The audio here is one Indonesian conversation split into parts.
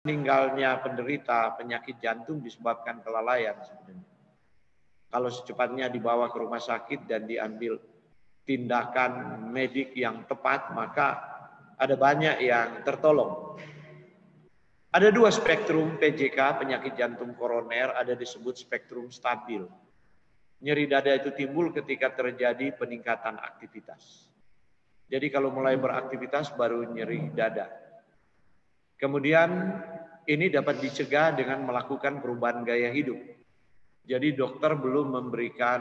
meninggalnya penderita penyakit jantung disebabkan kelalaian sebenarnya. Kalau secepatnya dibawa ke rumah sakit dan diambil tindakan medik yang tepat, maka ada banyak yang tertolong. Ada dua spektrum PJK, penyakit jantung koroner, ada disebut spektrum stabil. Nyeri dada itu timbul ketika terjadi peningkatan aktivitas. Jadi kalau mulai beraktivitas baru nyeri dada. Kemudian ini dapat dicegah dengan melakukan perubahan gaya hidup. Jadi dokter belum memberikan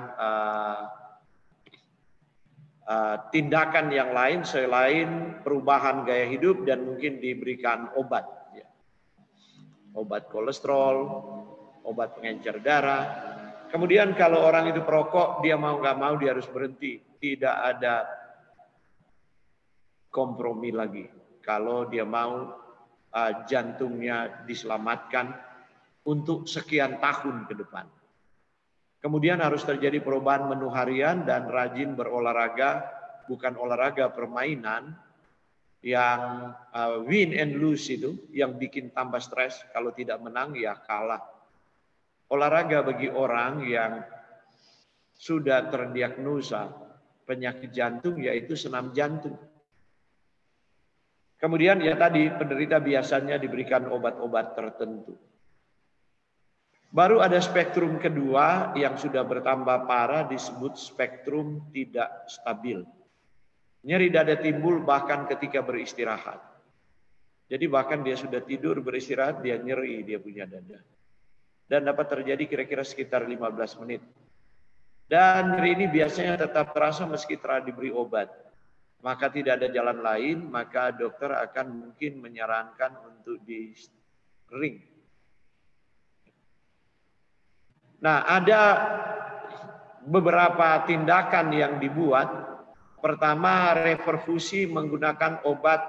tindakan yang lain selain perubahan gaya hidup dan mungkin diberikan obat. Ya. Obat kolesterol, obat pengencer darah. Kemudian kalau orang itu perokok, dia mau nggak mau dia harus berhenti. Tidak ada kompromi lagi. Kalau dia mau jantungnya diselamatkan untuk sekian tahun ke depan. Kemudian harus terjadi perubahan menu harian dan rajin berolahraga, bukan olahraga permainan yang win and lose itu, yang bikin tambah stres, kalau tidak menang ya kalah. Olahraga bagi orang yang sudah terdiagnosa penyakit jantung yaitu senam jantung. Kemudian ya tadi penderita biasanya diberikan obat-obat tertentu. Baru ada spektrum kedua yang sudah bertambah parah disebut spektrum tidak stabil. Nyeri dada timbul bahkan ketika beristirahat. Jadi bahkan dia sudah tidur beristirahat dia nyeri dia punya dada. Dan dapat terjadi kira-kira sekitar 15 menit. Dan nyeri ini biasanya tetap terasa meski telah diberi obat. Maka tidak ada jalan lain, maka dokter akan mungkin menyarankan untuk di ring. Nah, ada beberapa tindakan yang dibuat. Pertama, reperfusi menggunakan obat.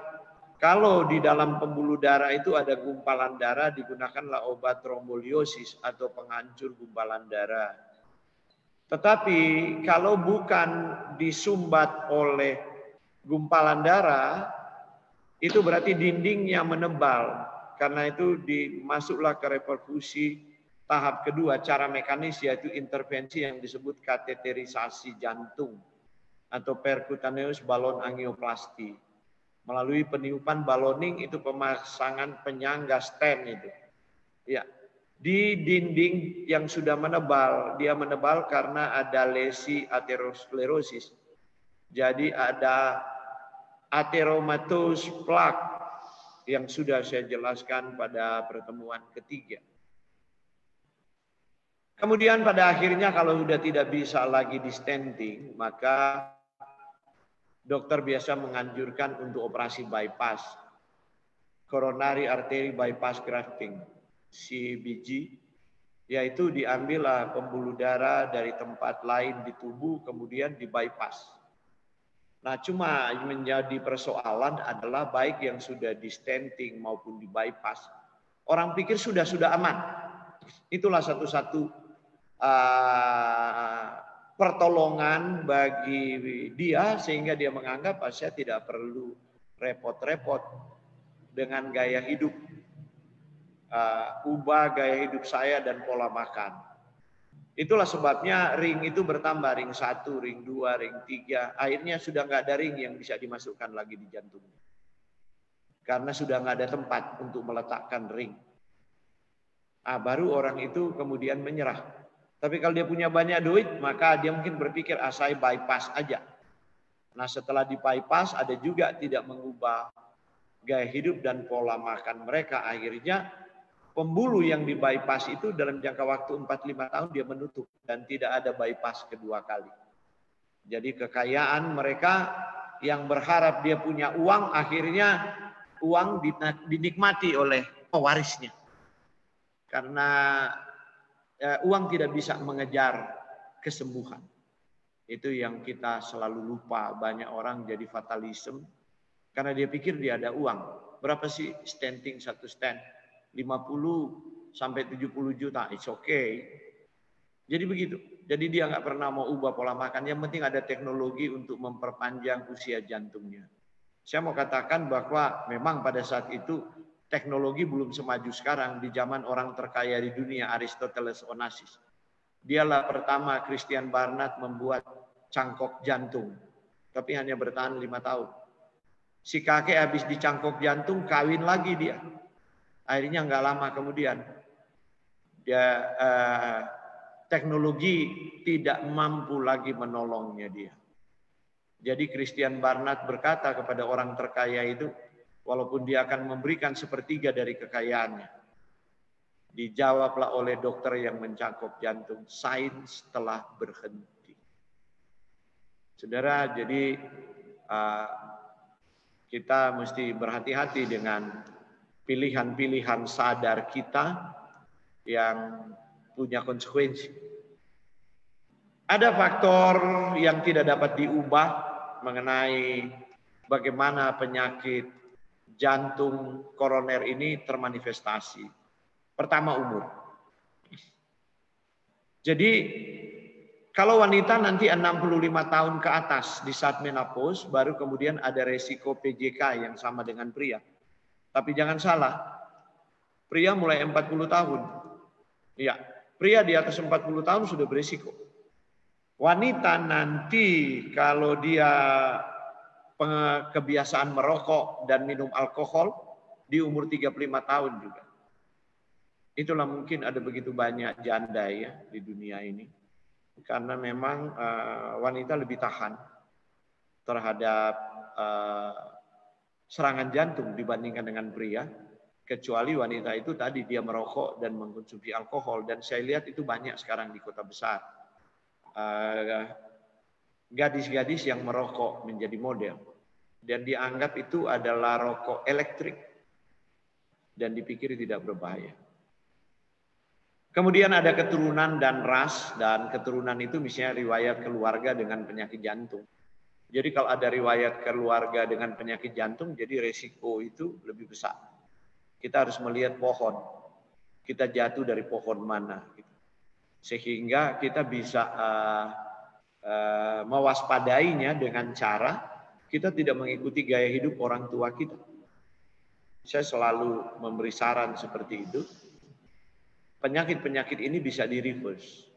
Kalau di dalam pembuluh darah itu ada gumpalan darah, digunakanlah obat tromboliosis atau penghancur gumpalan darah. Tetapi kalau bukan disumbat oleh gumpalan darah, itu berarti dindingnya menebal. Karena itu dimasuklah ke reperfusi tahap kedua, cara mekanis yaitu intervensi yang disebut kateterisasi jantung atau percutaneous balon angioplasti. Melalui peniupan baloning itu pemasangan penyangga stent itu. Ya, di dinding yang sudah menebal, dia menebal karena ada lesi aterosklerosis. Jadi ada atheromatous plaque yang sudah saya jelaskan pada pertemuan ketiga. Kemudian pada akhirnya kalau sudah tidak bisa lagi di stenting, maka dokter biasa menganjurkan untuk operasi bypass, coronary artery bypass grafting, CBG, yaitu diambillah pembuluh darah dari tempat lain di tubuh kemudian di bypass. Nah, cuma menjadi persoalan adalah baik yang sudah di stenting maupun di bypass, orang pikir sudah aman. Itulah satu-satu pertolongan bagi dia sehingga dia menganggap saya tidak perlu repot-repot dengan gaya hidup, ubah gaya hidup saya dan pola makan. Itulah sebabnya ring itu bertambah, ring 1, ring 2, ring 3. Akhirnya sudah nggak ada ring yang bisa dimasukkan lagi di jantungnya. Karena sudah nggak ada tempat untuk meletakkan ring. Baru orang itu kemudian menyerah. Tapi kalau dia punya banyak duit, maka dia mungkin berpikir, saya bypass aja. Nah setelah di bypass, ada juga tidak mengubah gaya hidup dan pola makan mereka. Akhirnya pembuluh yang di bypass itu dalam jangka waktu 4-5 tahun dia menutup. Dan tidak ada bypass kedua kali. Jadi kekayaan mereka yang berharap dia punya uang, akhirnya uang dinikmati oleh pewarisnya. Karena uang tidak bisa mengejar kesembuhan. Itu yang kita selalu lupa. Banyak orang jadi fatalism karena dia pikir dia ada uang. Berapa sih stenting satu stent? 50 sampai 70 juta. It's okay. Jadi begitu. Jadi dia nggak pernah mau ubah pola makan. Yang penting ada teknologi untuk memperpanjang usia jantungnya. Saya mau katakan bahwa memang pada saat itu teknologi belum semaju sekarang. Di zaman orang terkaya di dunia, Aristoteles Onassis, dialah pertama Christian Barnard membuat cangkok jantung, tapi hanya bertahan 5 tahun. Si kakek habis dicangkok jantung, kawin lagi dia. Akhirnya nggak lama kemudian dia teknologi tidak mampu lagi menolongnya dia. Jadi Christian Barnard berkata kepada orang terkaya itu, walaupun dia akan memberikan 1/3 dari kekayaannya, dijawablah oleh dokter yang mencangkok jantung, sains telah berhenti. Saudara, jadi kita mesti berhati-hati dengan pilihan-pilihan sadar kita yang punya konsekuensi. Ada faktor yang tidak dapat diubah mengenai bagaimana penyakit jantung koroner ini termanifestasi. Pertama, umur. Jadi kalau wanita nanti 65 tahun ke atas di saat menopause, baru kemudian ada resiko PJK yang sama dengan pria. Tapi jangan salah, pria mulai 40 tahun. Ya, pria di atas 40 tahun sudah berisiko. Wanita nanti kalau dia kebiasaan merokok dan minum alkohol di umur 35 tahun juga. Itulah mungkin ada begitu banyak janda ya di dunia ini. Karena memang wanita lebih tahan terhadap serangan jantung dibandingkan dengan pria. Kecuali wanita itu tadi dia merokok dan mengkonsumsi alkohol. Dan saya lihat itu banyak sekarang di kota besar. Gadis-gadis yang merokok menjadi model. Dan dianggap itu adalah rokok elektrik. Dan dipikir tidak berbahaya. Kemudian ada keturunan dan ras, dan keturunan itu misalnya riwayat keluarga dengan penyakit jantung. Jadi kalau ada riwayat keluarga dengan penyakit jantung, jadi resiko itu lebih besar. Kita harus melihat pohon, kita jatuh dari pohon mana. Sehingga kita bisa mewaspadainya dengan cara kita tidak mengikuti gaya hidup orang tua kita. Saya selalu memberi saran seperti itu. Penyakit-penyakit ini bisa di-reverse.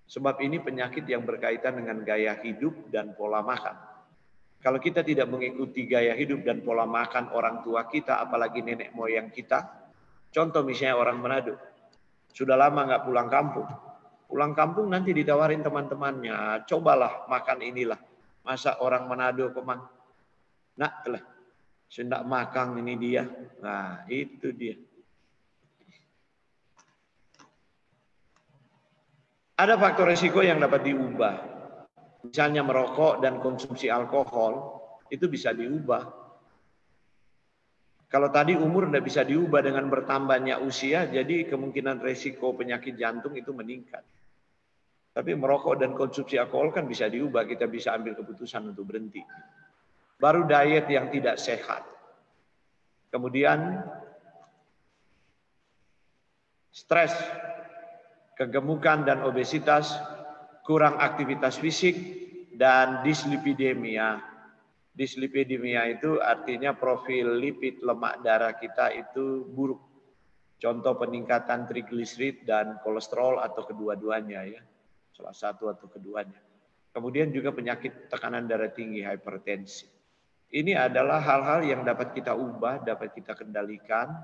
Sebab ini penyakit yang berkaitan dengan gaya hidup dan pola makan. Kalau kita tidak mengikuti gaya hidup dan pola makan orang tua kita, apalagi nenek moyang kita. Contoh misalnya orang Manado. Sudah lama nggak pulang kampung. Pulang kampung nanti ditawarin teman-temannya. Cobalah makan inilah. Masa orang Manado kemang. Nah, telah. Sendak makan ini dia. Nah, itu dia. Ada faktor risiko yang dapat diubah. Misalnya merokok dan konsumsi alkohol, itu bisa diubah. Kalau tadi umur tidak bisa diubah dengan bertambahnya usia, jadi kemungkinan risiko penyakit jantung itu meningkat. Tapi merokok dan konsumsi alkohol kan bisa diubah, kita bisa ambil keputusan untuk berhenti. Baru diet yang tidak sehat. Kemudian stres, kegemukan dan obesitas, kurang aktivitas fisik, dan dislipidemia. Dislipidemia itu artinya profil lipid lemak darah kita itu buruk. Contoh peningkatan trigliserid dan kolesterol atau kedua-duanya ya. Salah satu atau keduanya. Kemudian juga penyakit tekanan darah tinggi, hipertensi. Ini adalah hal-hal yang dapat kita ubah, dapat kita kendalikan,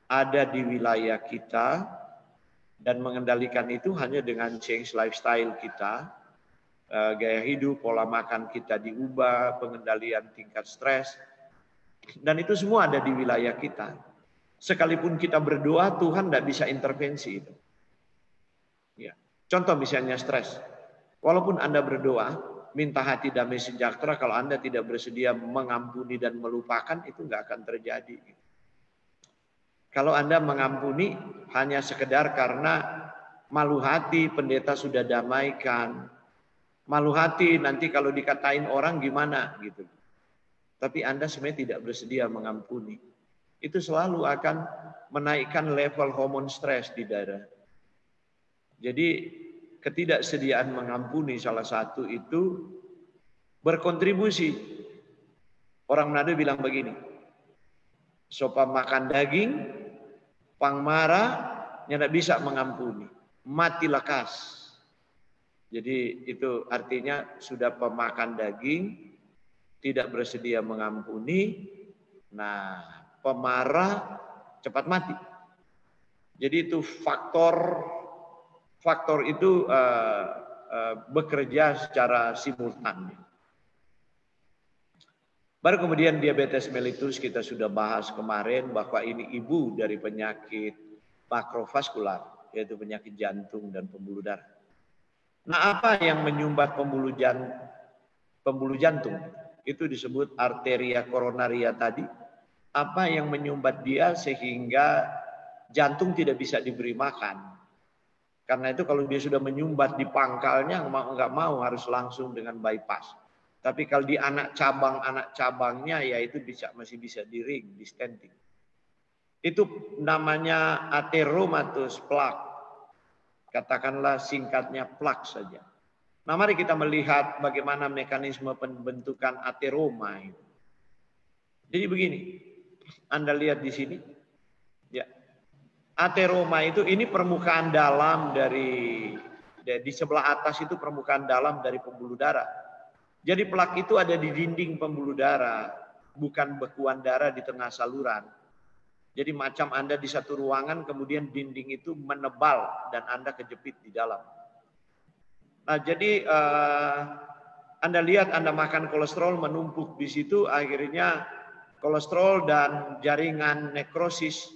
ada di wilayah kita, dan mengendalikan itu hanya dengan change lifestyle kita, gaya hidup, pola makan kita diubah, pengendalian tingkat stres, dan itu semua ada di wilayah kita. Sekalipun kita berdoa, Tuhan tidak bisa intervensi itu. Ya. Contoh misalnya stres, walaupun Anda berdoa, minta hati damai sejahtera, kalau Anda tidak bersedia mengampuni dan melupakan, itu nggak akan terjadi. Kalau Anda mengampuni hanya sekedar karena malu hati, pendeta sudah damaikan. Malu hati nanti kalau dikatain orang gimana gitu. Tapi Anda sebenarnya tidak bersedia mengampuni. Itu selalu akan menaikkan level hormon stres di darah. Jadi ketidaksediaan mengampuni salah satu itu berkontribusi. Orang Manado bilang begini, sopa makan daging, Pangmara yang tidak bisa mengampuni. Mati lekas. Jadi itu artinya sudah pemakan daging, tidak bersedia mengampuni. Nah, pemarah cepat mati. Jadi itu faktor itu bekerja secara simultan. Baru kemudian diabetes mellitus kita sudah bahas kemarin bahwa ini ibu dari penyakit makrovaskular, yaitu penyakit jantung dan pembuluh darah. Nah, apa yang menyumbat pembuluh jantung? Itu disebut arteria koronaria tadi. Apa yang menyumbat dia sehingga jantung tidak bisa diberi makan. Karena itu kalau dia sudah menyumbat di pangkalnya, nggak mau harus langsung dengan bypass. Tapi kalau di anak cabangnya, ya itu masih bisa di ring, di stenting. Itu namanya atheromatous plaque. Katakanlah singkatnya plaque saja. Nah, mari kita melihat bagaimana mekanisme pembentukan atheroma itu. Jadi begini, Anda lihat di sini, ya. Atheroma itu ini permukaan dalam di sebelah atas itu permukaan dalam dari pembuluh darah. Jadi plak itu ada di dinding pembuluh darah, bukan bekuan darah di tengah saluran. Jadi macam Anda di satu ruangan kemudian dinding itu menebal dan Anda kejepit di dalam. Nah, jadi Anda lihat Anda makan kolesterol menumpuk di situ, akhirnya kolesterol dan jaringan nekrosis,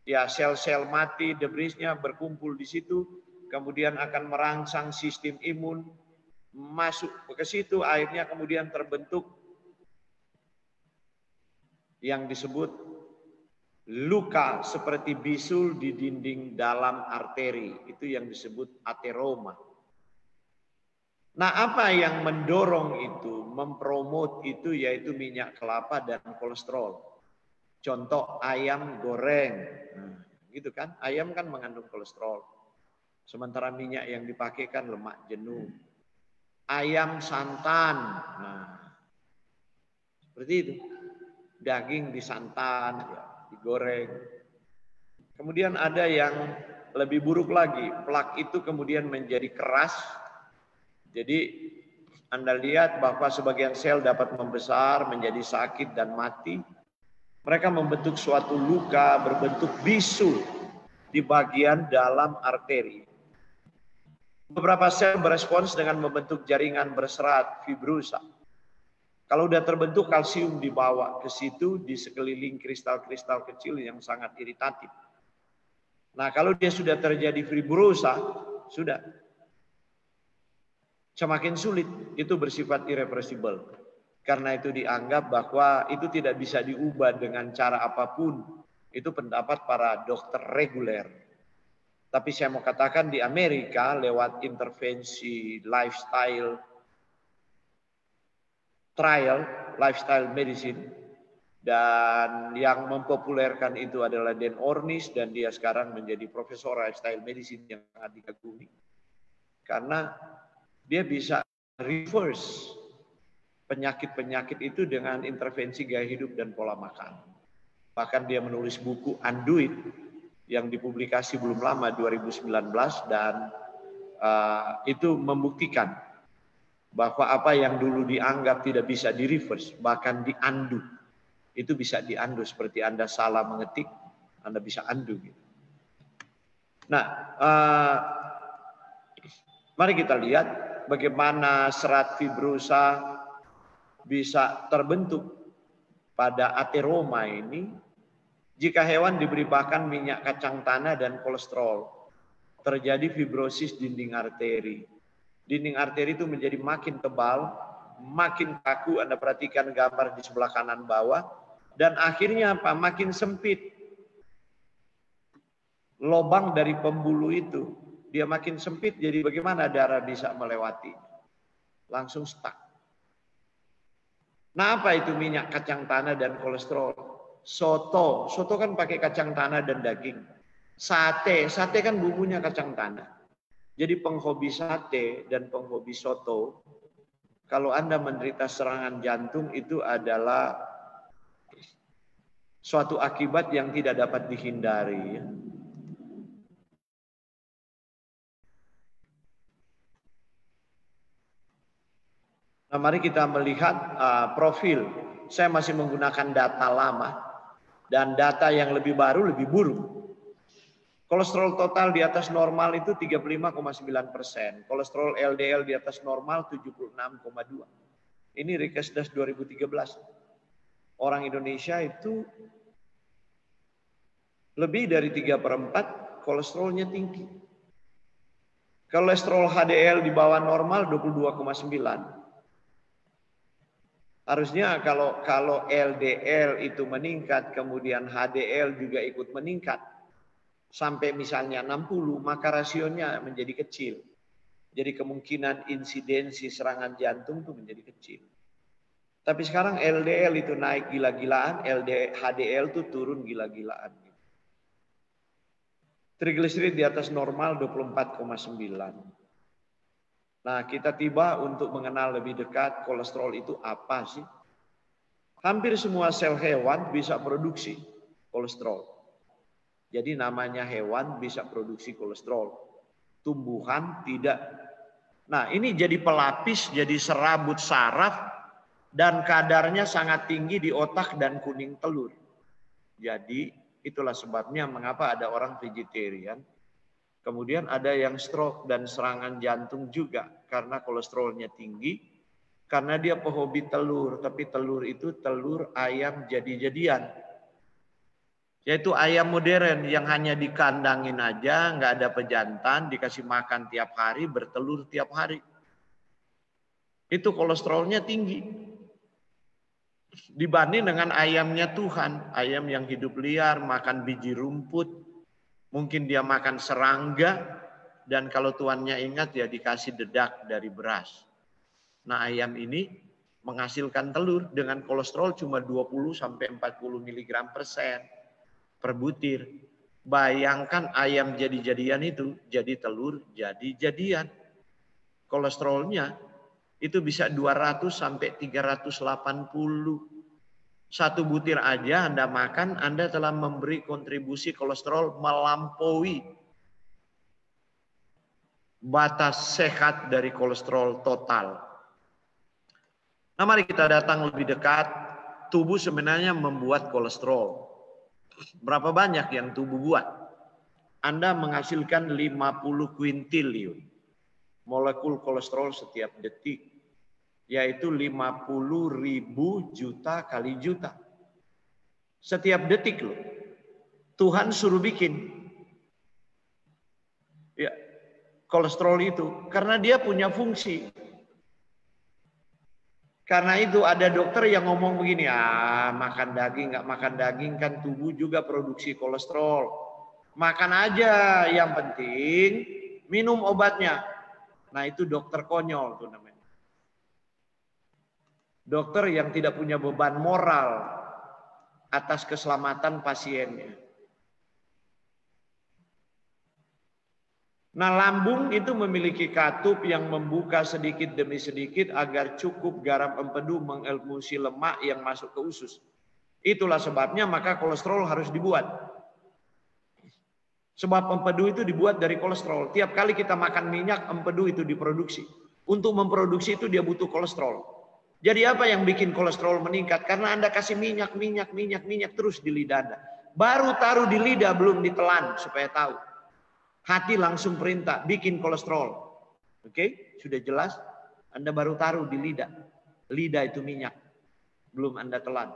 ya sel-sel mati, debrisnya berkumpul di situ, kemudian akan merangsang sistem imun, masuk ke situ, akhirnya kemudian terbentuk yang disebut luka seperti bisul di dinding dalam arteri. Itu yang disebut atheroma. Nah, apa yang mendorong itu, mempromot itu, yaitu minyak kelapa dan kolesterol. Contoh ayam goreng, nah, gitu kan? Ayam kan mengandung kolesterol. Sementara minyak yang dipakai kan lemak jenuh. Ayam santan, nah seperti itu. Daging disantan, ya, digoreng. Kemudian ada yang lebih buruk lagi, plak itu kemudian menjadi keras. Jadi Anda lihat bahwa sebagian sel dapat membesar, menjadi sakit dan mati. Mereka membentuk suatu luka berbentuk bisul di bagian dalam arteri. Beberapa sel berespons dengan membentuk jaringan berserat fibrosa. Kalau sudah terbentuk, kalsium dibawa ke situ di sekeliling kristal-kristal kecil yang sangat iritatif. Nah, kalau dia sudah terjadi fibrosa, sudah semakin sulit, itu bersifat irreversible. Karena itu dianggap bahwa itu tidak bisa diubah dengan cara apapun. Itu pendapat para dokter reguler. Tapi saya mau katakan di Amerika lewat intervensi lifestyle medicine, dan yang mempopulerkan itu adalah Dan Ornish, dan dia sekarang menjadi profesor lifestyle medicine yang sangat dikagumi. Karena dia bisa reverse penyakit-penyakit itu dengan intervensi gaya hidup dan pola makan. Bahkan dia menulis buku Undo It yang dipublikasi belum lama 2019, dan itu membuktikan bahwa apa yang dulu dianggap tidak bisa di reverse, bahkan di undo, itu bisa di undo. Seperti Anda salah mengetik, Anda bisa undo gitu. Nah, mari kita lihat bagaimana serat fibrosa bisa terbentuk pada atheroma ini. Jika hewan diberi pakan minyak kacang tanah dan kolesterol, terjadi fibrosis dinding arteri. Dinding arteri itu menjadi makin tebal, makin kaku. Anda perhatikan gambar di sebelah kanan bawah. Dan akhirnya apa? Makin sempit. Lobang dari pembuluh itu, dia makin sempit, jadi bagaimana darah bisa melewati? Langsung stuck. Nah, apa itu minyak kacang tanah dan kolesterol? Soto kan pakai kacang tanah dan daging. Sate kan bumbunya kacang tanah. Jadi penghobi sate dan penghobi soto, kalau Anda menderita serangan jantung, itu adalah Suatu akibat yang tidak dapat dihindari. Nah, mari kita melihat profil. Saya masih menggunakan data lama dan data yang lebih baru lebih buruk. Kolesterol total di atas normal itu 35,9%. Kolesterol LDL di atas normal 76,2%. Ini Rikesdas 2013. Orang Indonesia itu lebih dari 3/4 kolesterolnya tinggi. Kolesterol HDL di bawah normal 22,9. Harusnya kalau LDL itu meningkat, kemudian HDL juga ikut meningkat, sampai misalnya 60, maka rasionya menjadi kecil. Jadi kemungkinan insidensi serangan jantung itu menjadi kecil. Tapi sekarang LDL itu naik gila-gilaan, HDL itu turun gila-gilaan. Trigliserid di atas normal 24,9. Nah, kita tiba untuk mengenal lebih dekat kolesterol itu apa sih? Hampir semua sel hewan bisa produksi kolesterol. Jadi namanya hewan bisa produksi kolesterol. Tumbuhan tidak. Nah, ini jadi pelapis, jadi serabut saraf, dan kadarnya sangat tinggi di otak dan kuning telur. Jadi itulah sebabnya mengapa ada orang vegetarian. Kemudian ada yang stroke dan serangan jantung juga karena kolesterolnya tinggi. Karena dia pehobi telur, tapi telur itu telur ayam jadi-jadian. Yaitu ayam modern yang hanya dikandangin aja, nggak ada pejantan, dikasih makan tiap hari, bertelur tiap hari. Itu kolesterolnya tinggi. Dibanding dengan ayamnya Tuhan, ayam yang hidup liar, makan biji rumput, mungkin dia makan serangga, dan kalau tuannya ingat ya dikasih dedak dari beras. Nah, ayam ini menghasilkan telur dengan kolesterol cuma 20-40 mg/sen per butir. Bayangkan ayam jadi-jadian itu jadi telur jadi-jadian. Kolesterolnya itu bisa 200-380. Satu butir aja Anda makan, Anda telah memberi kontribusi kolesterol melampaui batas sehat dari kolesterol total. Nah, mari kita datang lebih dekat. Tubuh sebenarnya membuat kolesterol. Berapa banyak yang tubuh buat? Anda menghasilkan 50 kuintiliun molekul kolesterol setiap detik. Yaitu 50.000 juta kali juta. Setiap detik loh. Tuhan suruh bikin. Ya, kolesterol itu. Karena dia punya fungsi. Karena itu ada dokter yang ngomong begini, makan daging, nggak makan daging kan tubuh juga produksi kolesterol. Makan aja, yang penting minum obatnya. Nah itu dokter konyol tuh namanya. Dokter yang tidak punya beban moral atas keselamatan pasiennya. Nah, lambung itu memiliki katup yang membuka sedikit demi sedikit agar cukup garam empedu mengemulsi lemak yang masuk ke usus. Itulah sebabnya maka kolesterol harus dibuat. Sebab empedu itu dibuat dari kolesterol. Tiap kali kita makan minyak, empedu itu diproduksi. Untuk memproduksi itu dia butuh kolesterol. Jadi apa yang bikin kolesterol meningkat? Karena Anda kasih minyak terus di lidah Anda. Baru taruh di lidah belum ditelan supaya tahu. Hati langsung perintah bikin kolesterol. Oke, sudah jelas? Anda baru taruh di lidah. Lidah itu minyak. Belum Anda telan.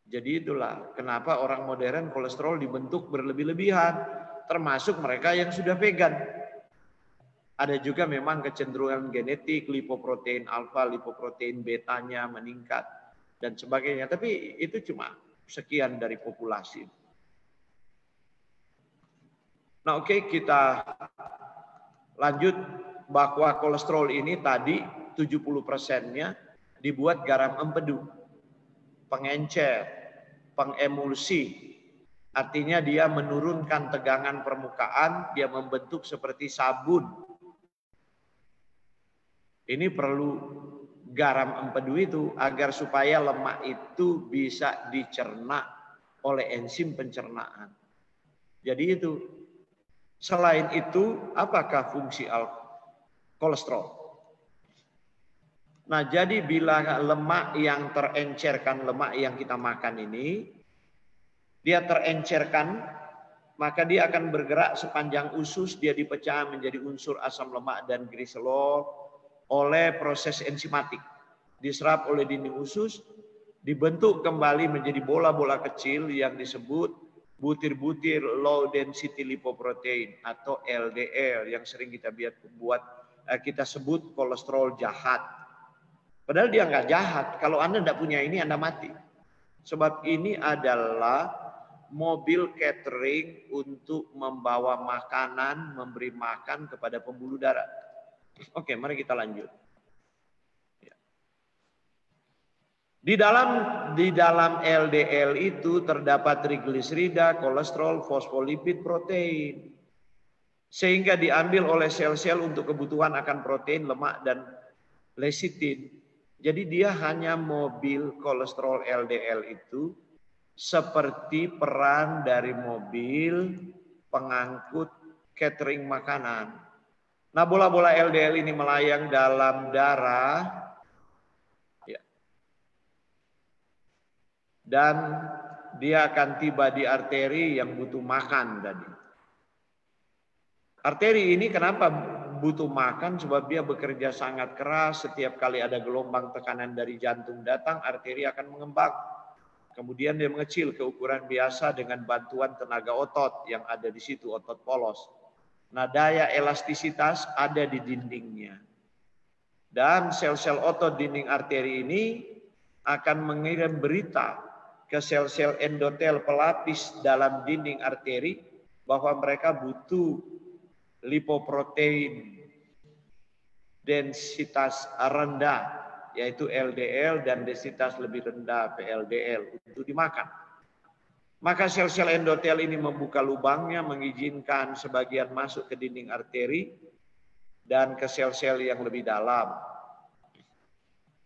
Jadi itulah kenapa orang modern kolesterol dibentuk berlebih-lebihan. Termasuk mereka yang sudah vegan. Ada juga memang kecenderungan genetik, lipoprotein alfa, lipoprotein betanya meningkat, dan sebagainya. Tapi itu cuma sekian dari populasi. Nah oke, kita lanjut bahwa kolesterol ini tadi 70%-nya dibuat garam empedu, pengencer, pengemulsi. Artinya dia menurunkan tegangan permukaan, dia membentuk seperti sabun. Ini perlu garam empedu itu agar supaya lemak itu bisa dicerna oleh enzim pencernaan. Jadi itu. Selain itu, apakah fungsi kolesterol? Nah, jadi bila lemak yang terencerkan, lemak yang kita makan ini, dia terencerkan, maka dia akan bergerak sepanjang usus, dia dipecah menjadi unsur asam lemak dan gliserol oleh proses enzimatik. Diserap oleh dinding usus, dibentuk kembali menjadi bola-bola kecil yang disebut butir-butir low density lipoprotein atau LDL yang sering kita sebut kolesterol jahat. Padahal dia nggak jahat. Kalau Anda tidak punya ini, Anda mati. Sebab ini adalah mobil catering untuk membawa makanan, memberi makan kepada pembuluh darah. Oke, mari kita lanjut. Di dalam LDL itu terdapat trigliserida, kolesterol, fosfolipid, protein. Sehingga diambil oleh sel-sel untuk kebutuhan akan protein, lemak, dan lecitin. Jadi dia hanya mobil kolesterol LDL itu seperti peran dari mobil pengangkut catering makanan. Nah, bola-bola LDL ini melayang dalam darah dan dia akan tiba di arteri yang butuh makan tadi. Arteri ini kenapa butuh makan? Sebab dia bekerja sangat keras. Setiap kali ada gelombang tekanan dari jantung datang, arteri akan mengembang. Kemudian dia mengecil ke ukuran biasa dengan bantuan tenaga otot yang ada di situ, otot polos. Nah, daya elastisitas ada di dindingnya. Dan sel-sel otot dinding arteri ini akan mengirim berita ke sel-sel endotel pelapis dalam dinding arteri bahwa mereka butuh lipoprotein densitas rendah, yaitu LDL, dan densitas lebih rendah VLDL untuk dimakan. Maka sel-sel endotel ini membuka lubangnya, mengizinkan sebagian masuk ke dinding arteri dan ke sel-sel yang lebih dalam.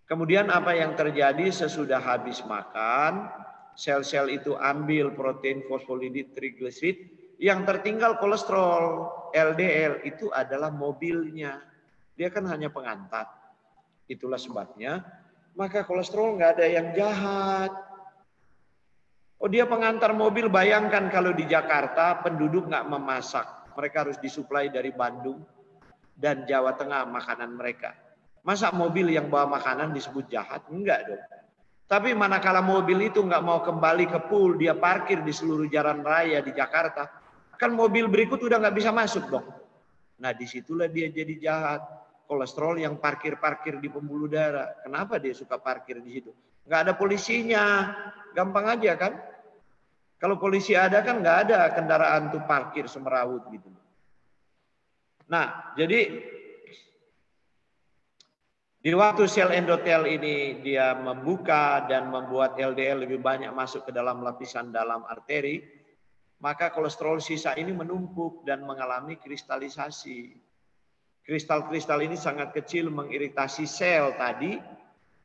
Kemudian apa yang terjadi sesudah habis makan? Sel-sel itu ambil protein, fosfolipid, trigliserid, yang tertinggal kolesterol LDL itu adalah mobilnya. Dia kan hanya pengantar. Itulah sebabnya maka kolesterol nggak ada yang jahat. Oh, dia pengantar mobil. Bayangkan kalau di Jakarta penduduk nggak memasak, mereka harus disuplai dari Bandung dan Jawa Tengah makanan mereka. Masa mobil yang bawa makanan disebut jahat? Enggak dong. Tapi manakala mobil itu nggak mau kembali ke pool, dia parkir di seluruh jalan raya di Jakarta, kan mobil berikut udah nggak bisa masuk dong. Nah, disitulah dia jadi jahat. Kolesterol yang parkir-parkir di pembuluh darah. Kenapa dia suka parkir di situ? Nggak ada polisinya, gampang aja kan? Kalau polisi ada kan nggak ada kendaraan tuh parkir semerawut gitu. Nah, jadi di waktu sel endotel ini dia membuka dan membuat LDL lebih banyak masuk ke dalam lapisan dalam arteri, maka kolesterol sisa ini menumpuk dan mengalami kristalisasi. Kristal-kristal ini sangat kecil mengiritasi sel tadi,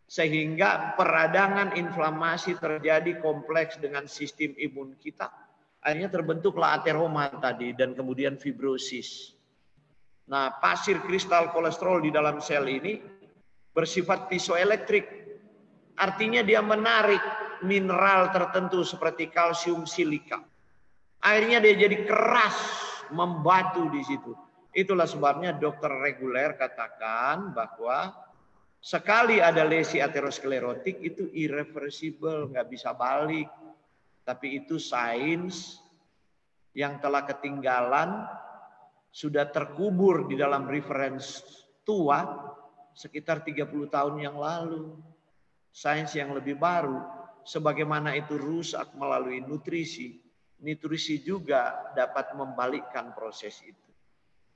sehingga peradangan inflamasi terjadi kompleks dengan sistem imun kita. Akhirnya terbentuklah ateroma tadi dan kemudian fibrosis. Nah, pasir kristal kolesterol di dalam sel ini bersifat piezoelektrik. Artinya dia menarik mineral tertentu seperti kalsium silika. Akhirnya dia jadi keras, membatu di situ. Itulah sebabnya dokter reguler katakan bahwa sekali ada lesi aterosklerotik itu irreversible, nggak bisa balik. Tapi itu sains yang telah ketinggalan, sudah terkubur di dalam reference tua sekitar 30 tahun yang lalu. Sains yang lebih baru, sebagaimana itu rusak melalui nutrisi, nutrisi juga dapat membalikkan proses itu.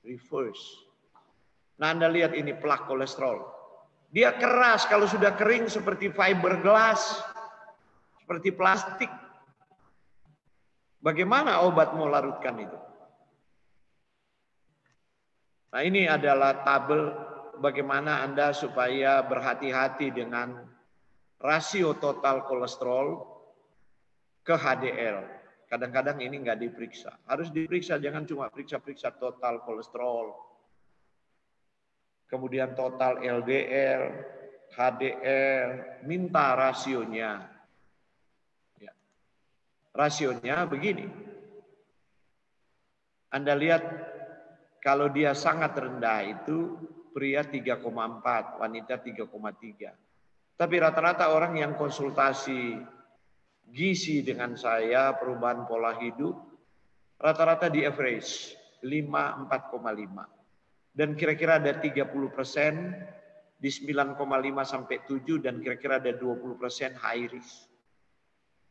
Reverse. Nah, Anda lihat ini plak kolesterol. Dia keras, kalau sudah kering seperti fiberglass, seperti plastik. Bagaimana obat mau larutkan itu? Nah, ini adalah tabel bagaimana Anda supaya berhati-hati dengan rasio total kolesterol ke HDL. Kadang-kadang ini nggak diperiksa. Harus diperiksa, jangan cuma periksa-periksa total kolesterol. Kemudian total LDL, HDL, minta rasionya. Ya. Rasionya begini. Anda lihat kalau dia sangat rendah itu pria 3,4, wanita 3,3. Tapi rata-rata orang yang konsultasi gizi dengan saya, perubahan pola hidup, rata-rata di average 5, 4,5. Dan kira-kira ada 30% di 9,5 sampai 7 dan kira-kira ada 20% high risk.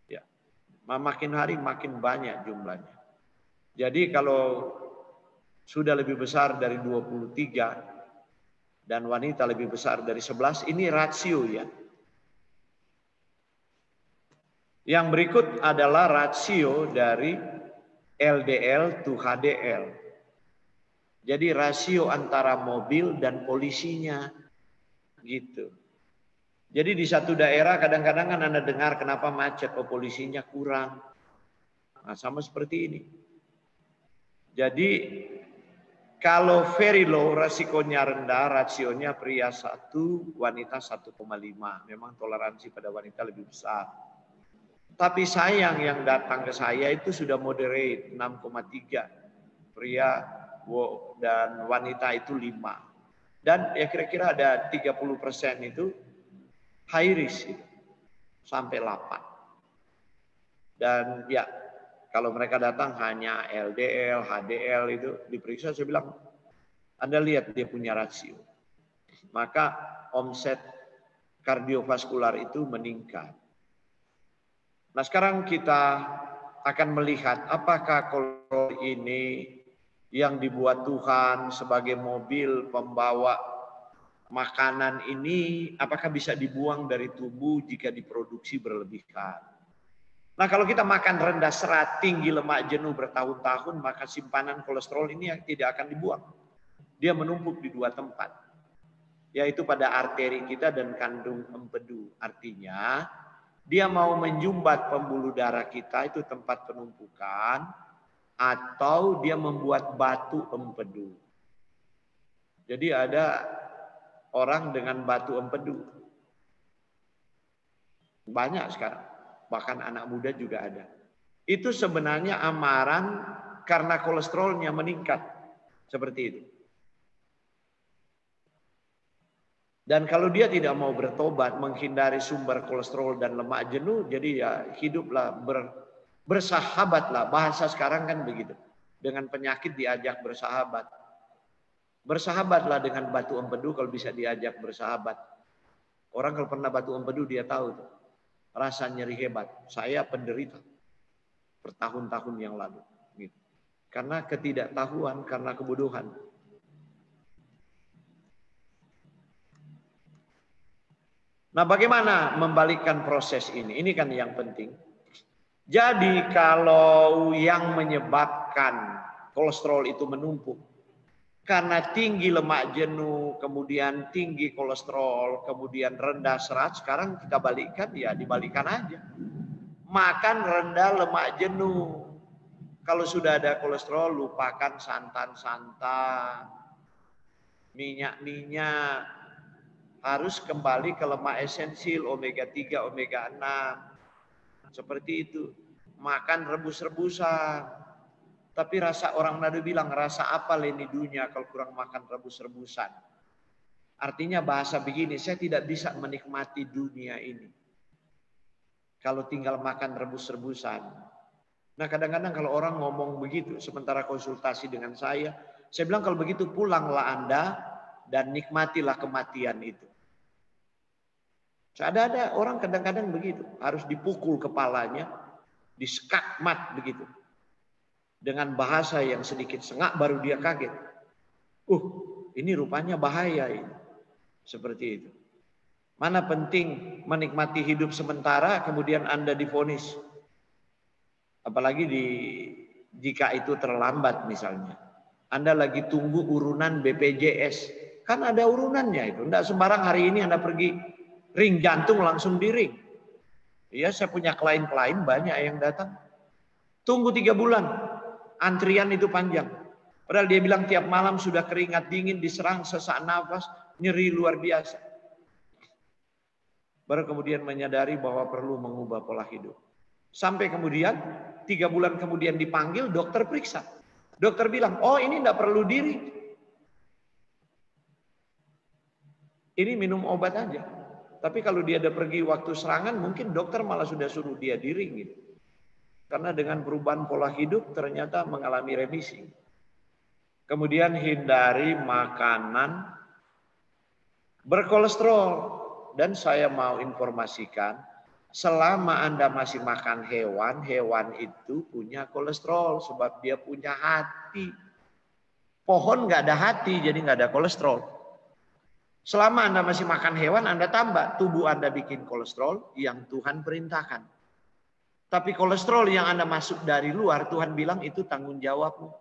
Ya. Makin hari makin banyak jumlahnya. Jadi kalau sudah lebih besar dari 23 dan wanita lebih besar dari 11, ini rasio ya. Yang berikut adalah rasio dari LDL to HDL. Jadi rasio antara mobil dan polisinya gitu. Jadi di satu daerah kadang-kadang kan Anda dengar kenapa macet, polisinya kurang. Nah, sama seperti ini. Jadi kalau very low, rasikonya rendah, rasionya pria 1, wanita 1,5. Memang toleransi pada wanita lebih besar. Tapi sayang yang datang ke saya itu sudah moderate, 6,3. Pria dan wanita itu 5. Dan ya kira-kira ada 30% itu high risk, itu, sampai 8. Dan ya, kalau mereka datang hanya LDL, HDL itu diperiksa, saya bilang, Anda lihat dia punya rasio. Maka omset kardiovaskular itu meningkat. Nah sekarang kita akan melihat apakah kolesterol ini yang dibuat Tuhan sebagai mobil pembawa makanan ini, apakah bisa dibuang dari tubuh jika diproduksi berlebihan. Nah kalau kita makan rendah serat, tinggi lemak jenuh bertahun-tahun, maka simpanan kolesterol ini yang tidak akan dibuang. Dia menumpuk di 2 tempat. Yaitu pada arteri kita dan kandung empedu. Artinya dia mau menjumbat pembuluh darah kita, itu tempat penumpukan. Atau dia membuat batu empedu. Jadi ada orang dengan batu empedu. Banyak sekarang. Bahkan anak muda juga ada. Itu sebenarnya amaran karena kolesterolnya meningkat. Seperti itu. Dan kalau dia tidak mau bertobat, menghindari sumber kolesterol dan lemak jenuh, jadi ya hiduplah bersahabatlah. Bahasa sekarang kan begitu. Dengan penyakit diajak bersahabat. Bersahabatlah dengan batu empedu kalau bisa diajak bersahabat. Orang kalau pernah batu empedu dia tahu tuh. Rasa nyeri hebat. Saya penderita bertahun-tahun yang lalu. Gitu. Karena ketidaktahuan, karena kebodohan. Nah bagaimana membalikkan proses ini? Ini kan yang penting. Jadi kalau yang menyebabkan kolesterol itu menumpuk, karena tinggi lemak jenuh, kemudian tinggi kolesterol, kemudian rendah serat, sekarang kita balikkan, ya dibalikkan aja. Makan rendah lemak jenuh. Kalau sudah ada kolesterol, lupakan santan-santan, minyak-minyak. Harus kembali ke lemak esensial, omega 3, omega 6. Seperti itu. Makan rebus-rebusan. Tapi rasa orang Manado bilang, rasa apa leni dunia kalau kurang makan rebus-rebusan. Artinya bahasa begini, saya tidak bisa menikmati dunia ini. Kalau tinggal makan rebus-rebusan. Nah kadang-kadang kalau orang ngomong begitu, sementara konsultasi dengan saya bilang kalau begitu pulanglah Anda dan nikmatilah kematian itu. Ada orang kadang-kadang begitu, harus dipukul kepalanya, diskakmat begitu. Dengan bahasa yang sedikit sengak baru dia kaget. Ini rupanya bahaya ini. Seperti itu. Mana penting menikmati hidup sementara kemudian Anda divonis. Apalagi jika itu terlambat misalnya. Anda lagi tunggu urunan BPJS. Kan ada urunannya itu. Tidak sembarang hari ini Anda pergi ring jantung langsung di ring. Iya, saya punya klien-klien banyak yang datang. Tunggu 3 bulan. Antrian itu panjang. Padahal dia bilang tiap malam sudah keringat dingin, diserang sesak nafas, nyeri luar biasa. Baru kemudian menyadari bahwa perlu mengubah pola hidup. Sampai kemudian 3 bulan kemudian dipanggil, dokter periksa. Dokter bilang, oh ini tidak perlu diri. Ini minum obat aja. Tapi kalau dia ada pergi waktu serangan, mungkin dokter malah sudah suruh dia diri gitu. Karena dengan perubahan pola hidup ternyata mengalami remisi. Kemudian hindari makanan berkolesterol. Dan saya mau informasikan, selama Anda masih makan hewan, hewan itu punya kolesterol sebab dia punya hati. Pohon nggak ada hati, jadi nggak ada kolesterol. Selama Anda masih makan hewan, Anda tambah. Tubuh Anda bikin kolesterol yang Tuhan perintahkan. Tapi kolesterol yang Anda masuk dari luar, Tuhan bilang itu tanggung jawabmu.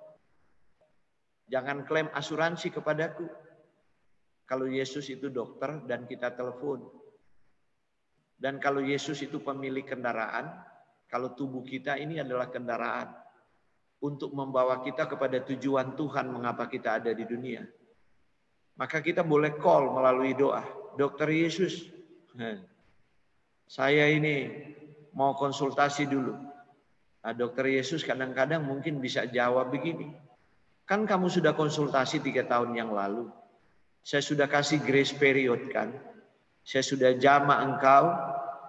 Jangan klaim asuransi kepadaku. Kalau Yesus itu dokter dan kita telepon. Dan kalau Yesus itu pemilik kendaraan, kalau tubuh kita ini adalah kendaraan. Untuk membawa kita kepada tujuan Tuhan mengapa kita ada di dunia. Maka kita boleh call melalui doa. Dokter Yesus, saya ini mau konsultasi dulu. Nah, Dokter Yesus kadang-kadang mungkin bisa jawab begini. Kan kamu sudah konsultasi 3 tahun yang lalu. Saya sudah kasih grace period kan. Saya sudah jama engkau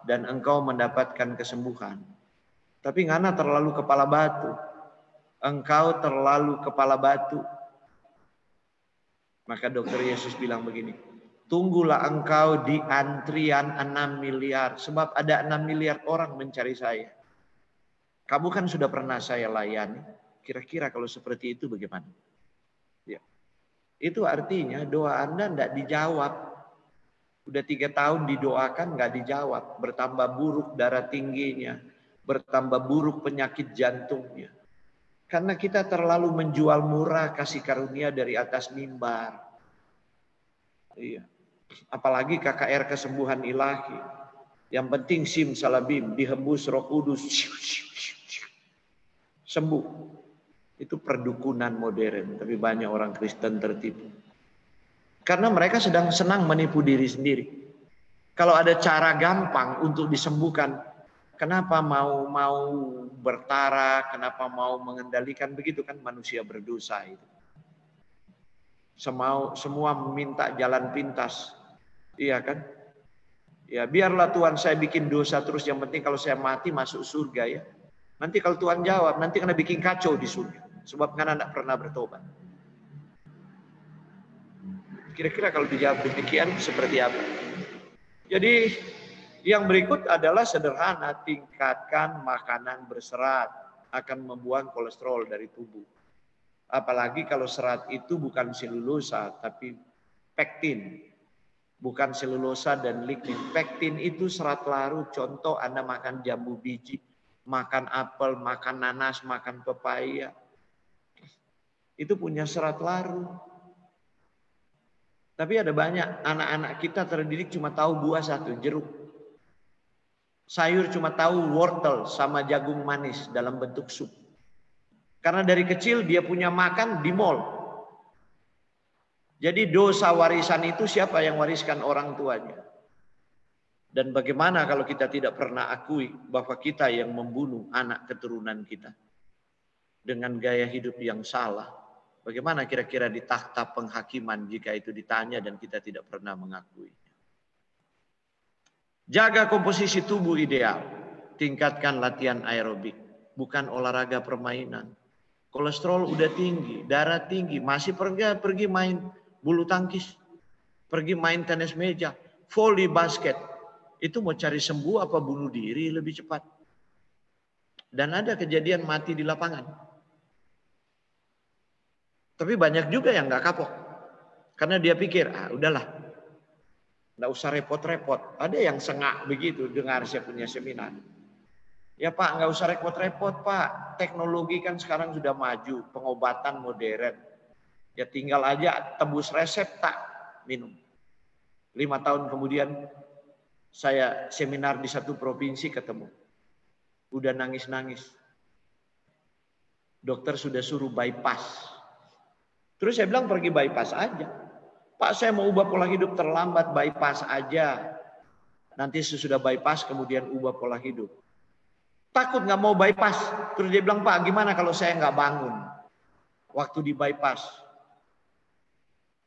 dan engkau mendapatkan kesembuhan. Tapi ngana terlalu kepala batu. Engkau terlalu kepala batu. Maka Dokter Yesus bilang begini. Tunggulah engkau di antrian 6 miliar. Sebab ada 6 miliar orang mencari saya. Kamu kan sudah pernah saya layani. Kira-kira kalau seperti itu bagaimana? Ya. Itu artinya doa Anda tidak dijawab. Udah 3 tahun didoakan nggak dijawab. Bertambah buruk darah tingginya. Bertambah buruk penyakit jantungnya. Karena kita terlalu menjual murah kasih karunia dari atas mimbar. Iya. Apalagi KKR kesembuhan ilahi. Yang penting sim salabim. Dihembus roh kudus. Sembuh. Itu perdukunan modern, tapi banyak orang Kristen tertipu. Karena mereka sedang senang menipu diri sendiri. Kalau ada cara gampang untuk disembuhkan, kenapa mau bertara, kenapa mau mengendalikan begitu kan manusia berdosa itu. Semua meminta jalan pintas. Iya kan? Ya biarlah Tuhan saya bikin dosa terus, yang penting kalau saya mati masuk surga ya. Nanti kalau Tuhan jawab, nanti kena bikin kacau di surga. Sebab kan Anda pernah bertobat. Kira-kira kalau dijawab demikian seperti apa? Jadi yang berikut adalah sederhana. Tingkatkan makanan berserat. Akan membuang kolesterol dari tubuh. Apalagi kalau serat itu bukan selulosa, tapi pektin. Bukan selulosa dan lignin. Pektin itu serat larut. Contoh Anda makan jambu biji. Makan apel, makan nanas, makan pepaya. Itu punya serat larut. Tapi ada banyak anak-anak kita terdidik cuma tahu buah satu, jeruk. Sayur cuma tahu wortel sama jagung manis dalam bentuk sup. Karena dari kecil dia punya makan di mall. Jadi dosa warisan itu siapa yang wariskan? Orang tuanya. Dan bagaimana kalau kita tidak pernah akui bahwa kita yang membunuh anak keturunan kita dengan gaya hidup yang salah? Bagaimana kira-kira di takhta penghakiman jika itu ditanya dan kita tidak pernah mengakui? Jaga komposisi tubuh ideal. Tingkatkan latihan aerobik. Bukan olahraga permainan. Kolesterol udah tinggi, darah tinggi. Masih pergi main bulu tangkis. Pergi main tenis meja. Volley basket. Itu mau cari sembuh apa bunuh diri lebih cepat. Dan ada kejadian mati di lapangan. Tapi banyak juga yang nggak kapok. Karena dia pikir, udahlah. Nggak usah repot-repot. Ada yang sengak begitu dengar saya punya seminar. Ya Pak, nggak usah repot-repot Pak. Teknologi kan sekarang sudah maju. Pengobatan modern. Ya tinggal aja tebus resep tak. minum. 5 tahun kemudian saya seminar di satu provinsi ketemu. Udah nangis-nangis. Dokter sudah suruh bypass. Terus saya bilang pergi bypass aja. Pak, saya mau ubah pola hidup, terlambat, bypass aja. Nanti sesudah bypass kemudian ubah pola hidup. Takut nggak mau bypass. Terus dia bilang, Pak, gimana kalau saya nggak bangun waktu di bypass?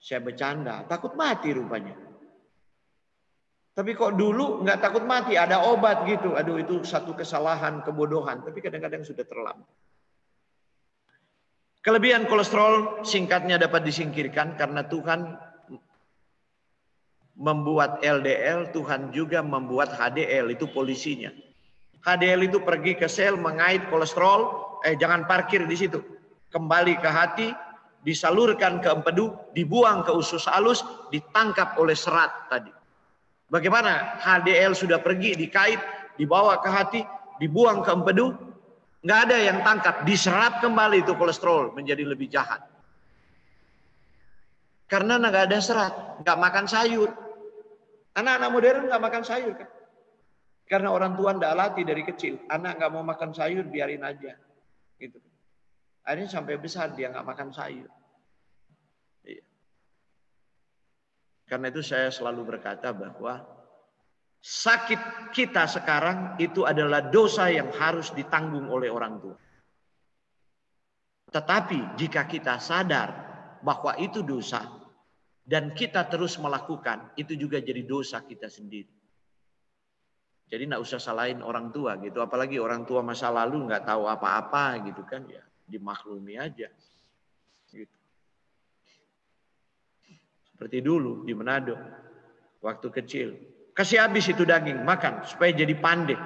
Saya bercanda, takut mati rupanya. Tapi kok dulu nggak takut mati, ada obat gitu. Aduh, itu satu kesalahan, kebodohan. Tapi kadang-kadang sudah terlambat. Kelebihan kolesterol singkatnya dapat disingkirkan karena Tuhan membuat LDL, Tuhan juga membuat HDL, itu polisinya. HDL itu pergi ke sel mengait kolesterol, jangan parkir di situ. Kembali ke hati, disalurkan ke empedu, dibuang ke usus halus, ditangkap oleh serat tadi. Bagaimana HDL sudah pergi, dikait, dibawa ke hati, dibuang ke empedu, nggak ada yang tangkap, diserap kembali itu kolesterol menjadi lebih jahat. Karena nggak ada serat, nggak makan sayur. Anak-anak modern nggak makan sayur kan? Karena orang tua nggak latih dari kecil, anak nggak mau makan sayur, biarin aja, gitu. Akhirnya sampai besar dia nggak makan sayur. Iya. Karena itu saya selalu berkata bahwa sakit kita sekarang itu adalah dosa yang harus ditanggung oleh orang tua. Tetapi jika kita sadar bahwa itu dosa dan kita terus melakukan, itu juga jadi dosa kita sendiri. Jadi nggak usah salahin orang tua gitu, apalagi orang tua masa lalu nggak tahu apa-apa gitu kan, ya dimaklumi aja. Gitu. Seperti dulu di Manado, waktu kecil, kasih habis itu daging, makan supaya jadi pandai.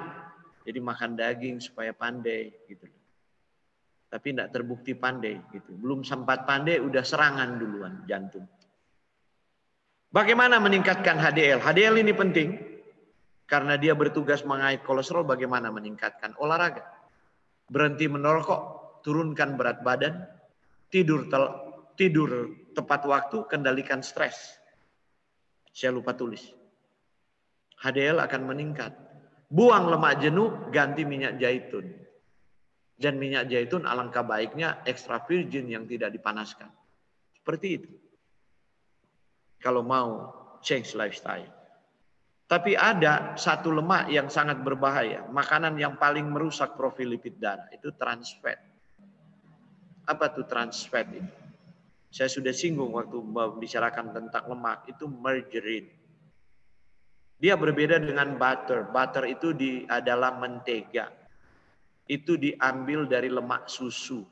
Jadi makan daging supaya pandai gitu. Tapi tidak terbukti pandai gitu. Belum sempat pandai udah serangan duluan jantung. Bagaimana meningkatkan HDL? HDL ini penting karena dia bertugas mengait kolesterol. Bagaimana meningkatkan? Olahraga. Berhenti merokok, turunkan berat badan, tidur tepat waktu, kendalikan stres. Saya lupa tulis. HDL akan meningkat. Buang lemak jenuh, ganti minyak zaitun. Dan minyak zaitun alangkah baiknya extra virgin yang tidak dipanaskan. Seperti itu. Kalau mau change lifestyle. Tapi ada satu lemak yang sangat berbahaya. Makanan yang paling merusak profil lipid darah. Itu trans fat. Apa tuh trans fat itu? Saya sudah singgung waktu membicarakan tentang lemak. Itu margarine. Dia berbeda dengan butter. Butter itu adalah mentega. Itu diambil dari lemak susu.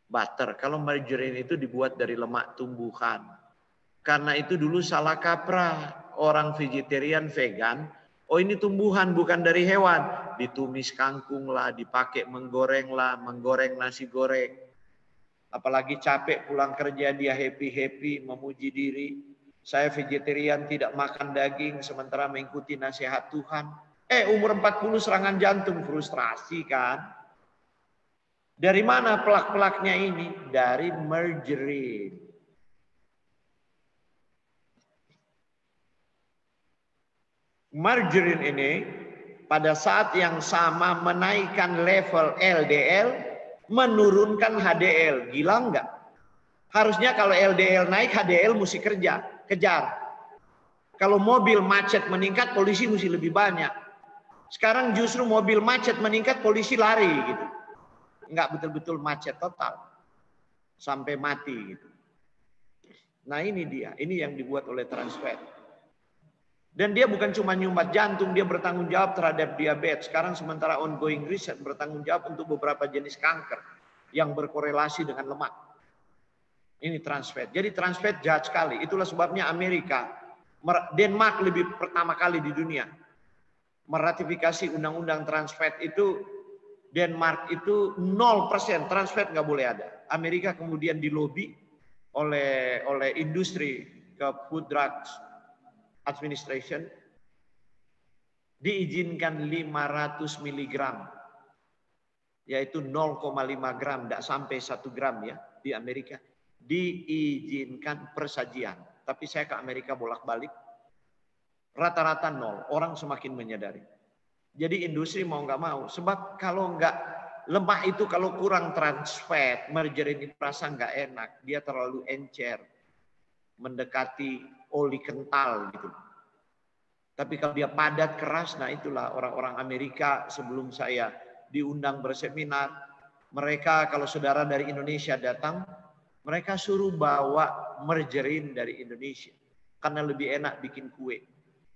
Butter. Kalau margarine itu dibuat dari lemak tumbuhan. Karena itu dulu salah kaprah. Orang vegetarian, vegan. Oh ini tumbuhan bukan dari hewan. Ditumis kangkung lah, dipakai menggoreng lah, menggoreng nasi goreng. Apalagi capek pulang kerja dia happy-happy, memuji diri. Saya vegetarian tidak makan daging sementara mengikuti nasihat Tuhan. Umur 40 serangan jantung, frustrasi kan. Dari mana pelak-pelaknya ini? Dari margarine. Margarine ini pada saat yang sama menaikkan level LDL, menurunkan HDL. Gila enggak? Harusnya kalau LDL naik, HDL mesti kejar. Kalau mobil macet meningkat, polisi mesti lebih banyak. Sekarang justru mobil macet meningkat, polisi lari gitu. Enggak betul-betul macet total. Sampai mati gitu. Nah ini dia, ini yang dibuat oleh trans fat. Dan dia bukan cuma nyumbat jantung, dia bertanggung jawab terhadap diabetes. Sekarang sementara ongoing riset bertanggung jawab untuk beberapa jenis kanker yang berkorelasi dengan lemak. Ini trans fat. Jadi trans fat jahat sekali. Itulah sebabnya Amerika, Denmark lebih pertama kali di dunia meratifikasi undang-undang trans fat itu. Denmark itu 0% trans fat nggak boleh ada. Amerika kemudian dilobi oleh industri ke Food Drugs Administration, diizinkan 500 mg, yaitu 0,5 gram, tidak sampai 1 gram ya di Amerika, diizinkan persajian. Tapi saya ke Amerika bolak-balik, rata-rata nol. Orang semakin menyadari. Jadi industri mau nggak mau. Sebab kalau nggak, lemak itu kalau kurang trans fat, margarin itu rasa nggak enak. Dia terlalu encer, mendekati oli kental gitu. Tapi kalau dia padat, keras, nah itulah orang-orang Amerika sebelum saya diundang berseminar, mereka kalau saudara dari Indonesia datang, mereka suruh bawa margarin dari Indonesia. Karena lebih enak bikin kue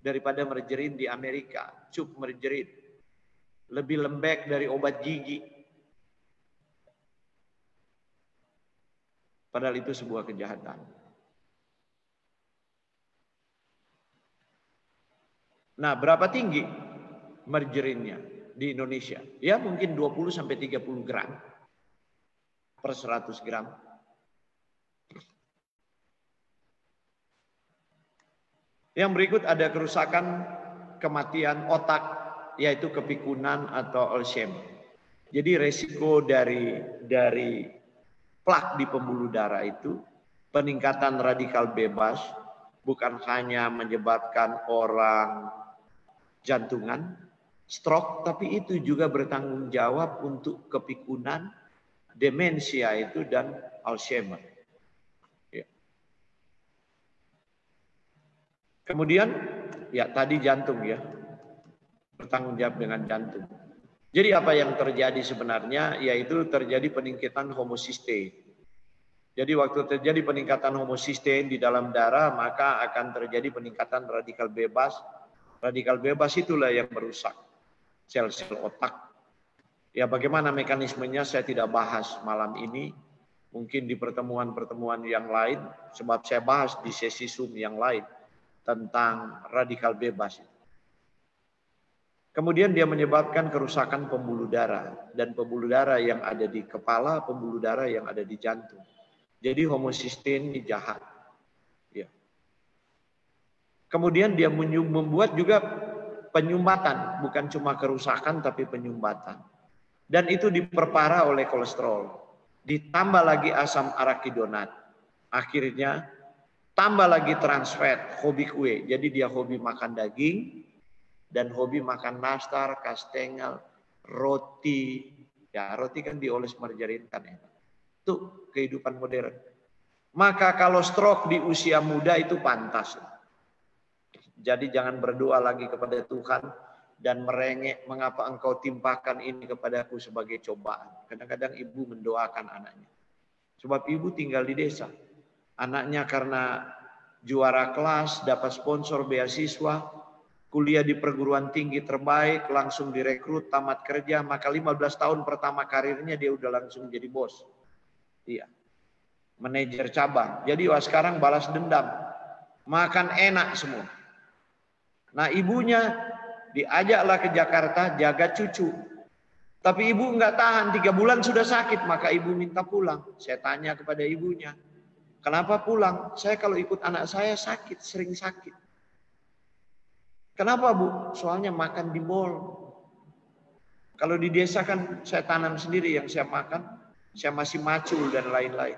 daripada margarin di Amerika. Cup margarin. Lebih lembek dari obat gigi. Padahal itu sebuah kejahatan. Nah, berapa tinggi margarinnya di Indonesia? Ya mungkin 20-30 gram per 100 gram. Yang berikut ada kerusakan kematian otak, yaitu kepikunan atau Alzheimer. Jadi resiko dari plak di pembuluh darah itu, peningkatan radikal bebas, bukan hanya menyebabkan orang jantungan, stroke, tapi itu juga bertanggung jawab untuk kepikunan, demensia itu, dan Alzheimer. Ya. Kemudian, ya tadi jantung ya, bertanggung jawab dengan jantung. Jadi apa yang terjadi sebenarnya, yaitu terjadi peningkatan homocysteine. Jadi waktu terjadi peningkatan homocysteine di dalam darah, maka akan terjadi peningkatan radikal bebas. Radikal bebas itulah yang merusak sel-sel otak. Ya bagaimana mekanismenya saya tidak bahas malam ini. Mungkin di pertemuan-pertemuan yang lain, sebab saya bahas di sesi Zoom yang lain tentang radikal bebas. Kemudian dia menyebabkan kerusakan pembuluh darah. Dan pembuluh darah yang ada di kepala, pembuluh darah yang ada di jantung. Jadi homocysteine ini jahat. Ya. Kemudian dia membuat juga penyumbatan. Bukan cuma kerusakan tapi penyumbatan. Dan itu diperparah oleh kolesterol. Ditambah lagi asam arakidonat. Akhirnya tambah lagi trans fat, hobi kue. Jadi dia hobi makan daging. Dan hobi makan nastar, kastengel, roti. Ya, roti kan dioles margarin kan enak. Itu kehidupan modern. Maka kalau stroke di usia muda itu pantas. Jadi jangan berdoa lagi kepada Tuhan dan merengek, mengapa engkau timpakan ini kepadaku sebagai cobaan. Kadang-kadang ibu mendoakan anaknya. Sebab ibu tinggal di desa. Anaknya karena juara kelas, dapat sponsor beasiswa, kuliah di perguruan tinggi terbaik, langsung direkrut, tamat kerja, maka 15 tahun pertama karirnya dia udah langsung jadi bos. Iya. Manajer cabang. Jadi wah sekarang balas dendam. Makan enak semua. Nah ibunya diajaklah ke Jakarta jaga cucu. Tapi ibu nggak tahan, 3 bulan sudah sakit, maka ibu minta pulang. Saya tanya kepada ibunya, kenapa pulang? Saya kalau ikut anak saya sakit, sering sakit. Kenapa Bu? Soalnya makan di mall. Kalau di desa kan saya tanam sendiri yang saya makan. Saya masih macul dan lain-lain.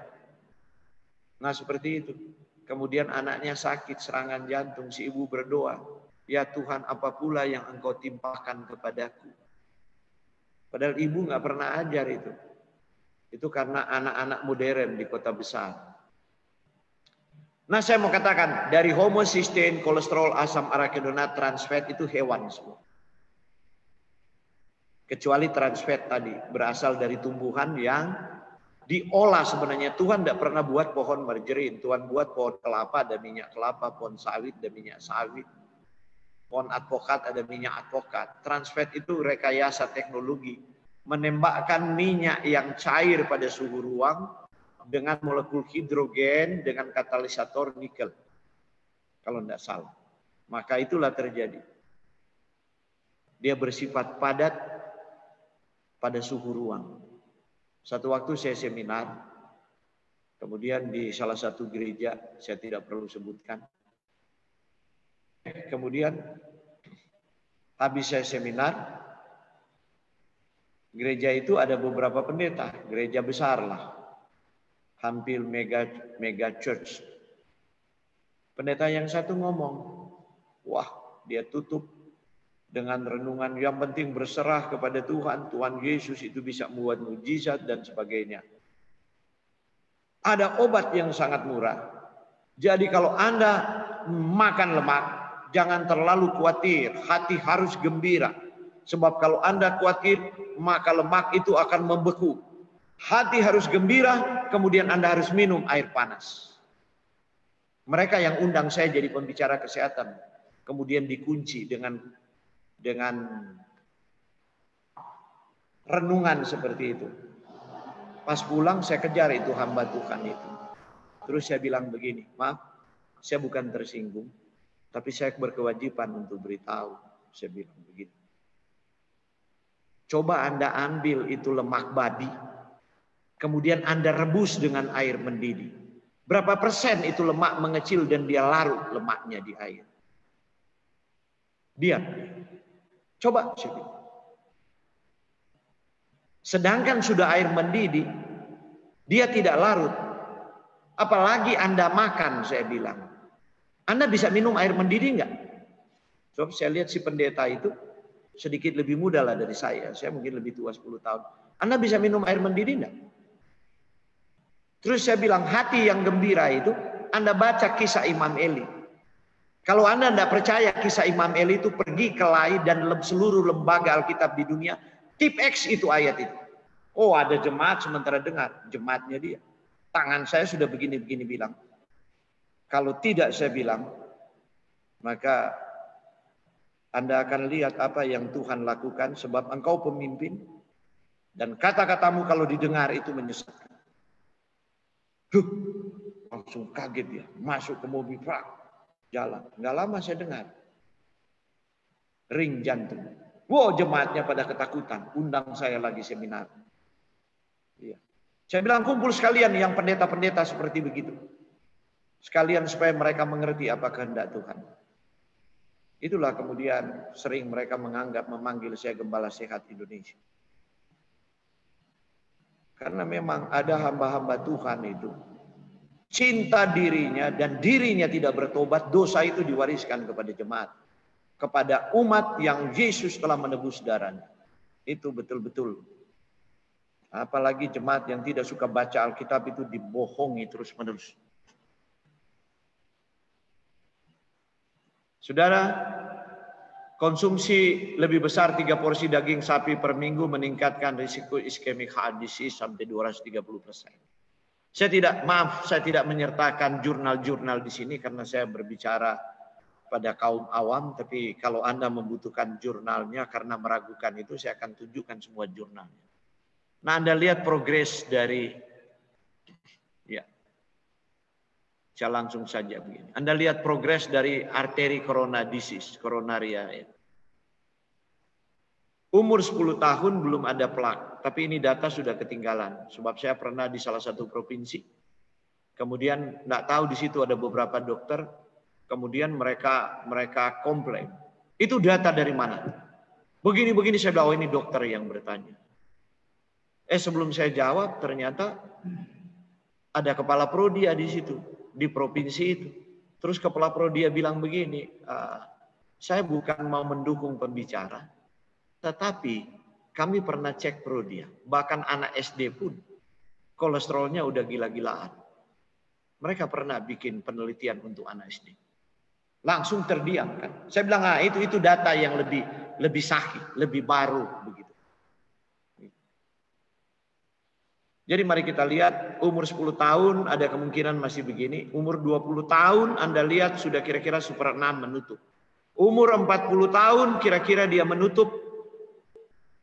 Nah seperti itu. Kemudian anaknya sakit serangan jantung. Si ibu berdoa. Ya Tuhan apa pula yang engkau timpakan kepadaku. Padahal ibu nggak pernah ajar itu. Itu karena anak-anak modern di kota besar. Nah saya mau katakan, dari homocysteine, kolesterol, asam arakidonat, trans fat itu hewan semua. Kecuali trans fat tadi, berasal dari tumbuhan yang diolah sebenarnya. Tuhan tidak pernah buat pohon margarin. Tuhan buat pohon kelapa, ada minyak kelapa, pohon sawit, ada minyak sawit. Pohon advokat, ada minyak advokat. Trans fat itu rekayasa teknologi. Menembakkan minyak yang cair pada suhu ruang, dengan molekul hidrogen dengan katalisator nikel. Kalau tidak salah. Maka itulah terjadi. Dia bersifat padat pada suhu ruang. Satu waktu saya seminar, kemudian di salah satu gereja, saya tidak perlu sebutkan. Kemudian habis saya seminar, gereja itu ada beberapa pendeta, gereja besar lah. Hampir mega church. Pendeta yang satu ngomong, wah dia tutup dengan renungan yang penting berserah kepada Tuhan. Tuhan Yesus itu bisa membuat mujizat dan sebagainya. Ada obat yang sangat murah. Jadi kalau Anda makan lemak, jangan terlalu khawatir. Hati harus gembira. Sebab kalau Anda khawatir, maka lemak itu akan membeku. Hati harus gembira, kemudian Anda harus minum air panas. Mereka yang undang saya jadi pembicara kesehatan, kemudian dikunci dengan renungan seperti itu. Pas pulang saya kejar itu hamba Tuhan itu. Terus saya bilang begini, maaf, saya bukan tersinggung, tapi saya berkewajiban untuk beritahu. Saya bilang begitu. Coba Anda ambil itu lemak babi, kemudian Anda rebus dengan air mendidih. Berapa persen itu lemak mengecil dan dia larut lemaknya di air? Dia. Coba. Sedangkan sudah air mendidih, dia tidak larut. Apalagi Anda makan, saya bilang. Anda bisa minum air mendidih enggak? Sebab saya lihat si pendeta itu sedikit lebih muda lah dari saya. Saya mungkin lebih tua 10 tahun. Anda bisa minum air mendidih enggak? Terus saya bilang, hati yang gembira itu, Anda baca kisah Imam Eli. Kalau Anda tidak percaya kisah Imam Eli itu, pergi ke LAI dan seluruh lembaga Alkitab di dunia, tip X itu ayat itu. Oh ada jemaat sementara dengar, jemaatnya dia. Tangan saya sudah begini-begini bilang. Kalau tidak saya bilang, maka Anda akan lihat apa yang Tuhan lakukan, sebab engkau pemimpin, dan kata-katamu kalau didengar itu menyesatkan. Langsung kaget dia, masuk ke mobil, jalan. Nggak lama saya dengar, ring jantung. Wow, jemaatnya pada ketakutan, undang saya lagi seminar. Iya. Saya bilang kumpul sekalian yang pendeta-pendeta seperti begitu, sekalian supaya mereka mengerti apa kehendak Tuhan. Itulah kemudian sering mereka memanggil saya Gembala Sehat Indonesia. Karena memang ada hamba-hamba Tuhan itu cinta dirinya dan dirinya tidak bertobat, dosa itu diwariskan kepada jemaat, kepada umat yang Yesus telah menebus darahnya. Itu betul-betul. Apalagi jemaat yang tidak suka baca Alkitab itu dibohongi terus-menerus. Saudara, konsumsi lebih besar 3 porsi daging sapi per minggu meningkatkan risiko ischemic heart disease sampai 230%. Saya tidak menyertakan jurnal-jurnal di sini karena saya berbicara pada kaum awam. Tapi kalau Anda membutuhkan jurnalnya karena meragukan itu, saya akan tunjukkan semua jurnalnya. Nah, Anda lihat progres dari, ya, saya langsung saja begini. Anda lihat progres dari arteri corona disease, coronaria. Ya. Umur 10 tahun belum ada plak, tapi ini data sudah ketinggalan. Sebab saya pernah di salah satu provinsi, kemudian nggak tahu di situ ada beberapa dokter, kemudian mereka komplain. Itu data dari mana? Begini-begini, saya bilang, oh ini dokter yang bertanya. Sebelum saya jawab, ternyata ada kepala prodia di situ, di provinsi itu. Terus kepala prodia bilang begini, saya bukan mau mendukung pembicara, tetapi kami pernah cek prodia, bahkan anak SD pun kolesterolnya udah gila-gilaan. Mereka pernah bikin penelitian untuk anak SD. Langsung terdiam kan. Saya bilang, itu data yang lebih sahih, lebih baru begitu. Jadi mari kita lihat, umur 10 tahun ada kemungkinan masih begini. Umur 20 tahun Anda lihat sudah kira-kira super 6 menutup. Umur 40 tahun kira-kira dia menutup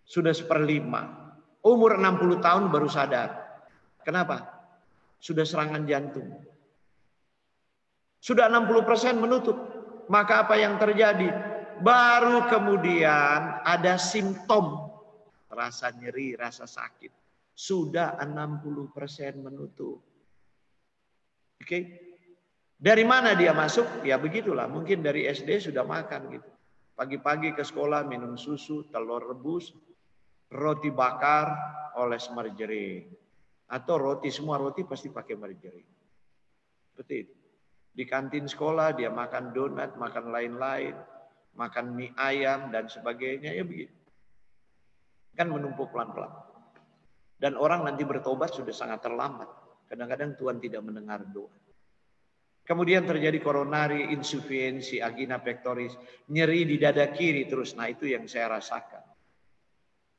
sudah 1/5. Umur 60 tahun baru sadar. Kenapa? Sudah serangan jantung. Sudah 60% menutup. Maka apa yang terjadi? Baru kemudian ada simptom. Rasa nyeri, rasa sakit. Sudah 60% menutup. Oke. Dari mana dia masuk? Ya begitulah. Mungkin dari SD sudah makan gitu. Pagi-pagi ke sekolah minum susu, telur rebus, roti bakar, oles margarin. Atau roti, semua roti pasti pakai margarin. Seperti itu. Di kantin sekolah dia makan donat, makan lain-lain, makan mie ayam dan sebagainya, ya begitu. Kan menumpuk pelan-pelan. Dan orang nanti bertobat sudah sangat terlambat. Kadang-kadang Tuhan tidak mendengar doa. Kemudian terjadi coronary insufficiency, angina pectoris, nyeri di dada kiri terus. Nah itu yang saya rasakan.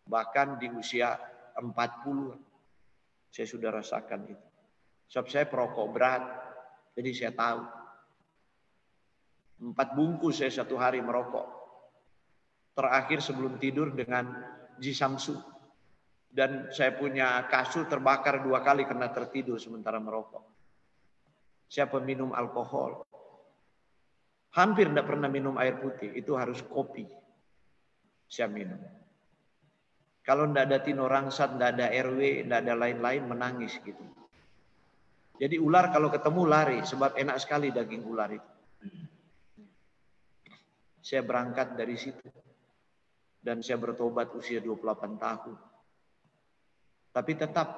Bahkan di usia 40, saya sudah rasakan itu. Sebab saya perokok berat, jadi saya tahu. 4 bungkus saya satu hari merokok. Terakhir sebelum tidur dengan Jisamsu. Dan saya punya kasur terbakar 2 kali karena tertidur sementara merokok. Saya peminum alkohol. Hampir tidak pernah minum air putih, itu harus kopi. Saya minum. Kalau tidak ada Tino Rangsat, tidak ada RW, tidak ada lain-lain, menangis gitu. Jadi ular kalau ketemu lari, sebab enak sekali daging ular itu. Saya berangkat dari situ. Dan saya bertobat usia 28 tahun. Tapi tetap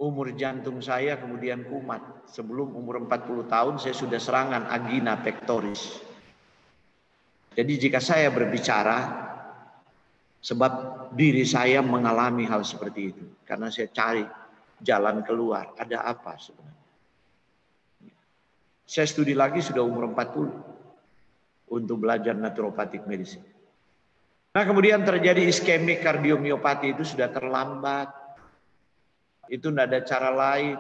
umur jantung saya kemudian kumat. Sebelum umur 40 tahun saya sudah serangan angina pectoris. Jadi jika saya berbicara, sebab diri saya mengalami hal seperti itu. Karena saya cari jalan keluar. Ada apa sebenarnya? Saya studi lagi sudah umur 40. Untuk belajar naturopathic medicine. Nah kemudian terjadi iskemik kardiomiopati, itu sudah terlambat. Itu tidak ada cara lain.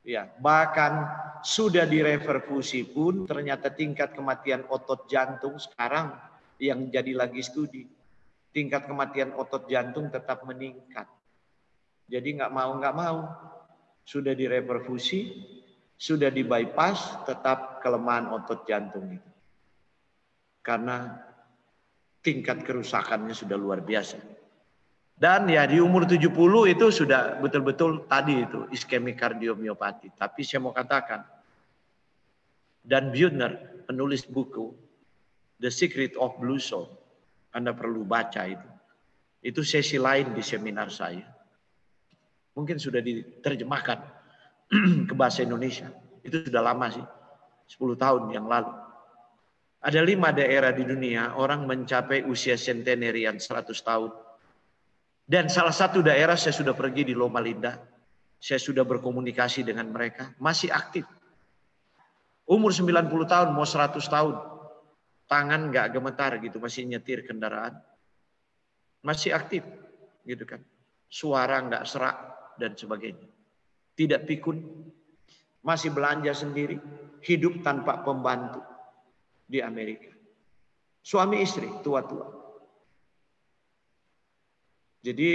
Ya, bahkan sudah direperfusi pun ternyata tingkat kematian otot jantung sekarang yang jadi lagi studi. Tingkat kematian otot jantung tetap meningkat. Jadi nggak mau sudah direperfusi, sudah di bypass, tetap kelemahan otot jantung itu. Karena tingkat kerusakannya sudah luar biasa. Dan ya di umur 70 itu sudah betul-betul tadi itu iskemik kardiomiopati. Tapi saya mau katakan, Dan Buettner penulis buku The Secret of Blue Soul. Anda perlu baca itu. Itu sesi lain di seminar saya. Mungkin sudah diterjemahkan ke bahasa Indonesia. Itu sudah lama sih. 10 tahun yang lalu. Ada 5 daerah di dunia orang mencapai usia centenarian 100 tahun. Dan salah satu daerah saya sudah pergi di Loma Linda. Saya sudah berkomunikasi dengan mereka. Masih aktif. Umur 90 tahun mau 100 tahun. Tangan nggak gemetar gitu. Masih nyetir kendaraan. Masih aktif. Gitu kan. Suara nggak serak dan sebagainya. Tidak pikun. Masih belanja sendiri. Hidup tanpa pembantu. Di Amerika. Suami istri tua-tua. Jadi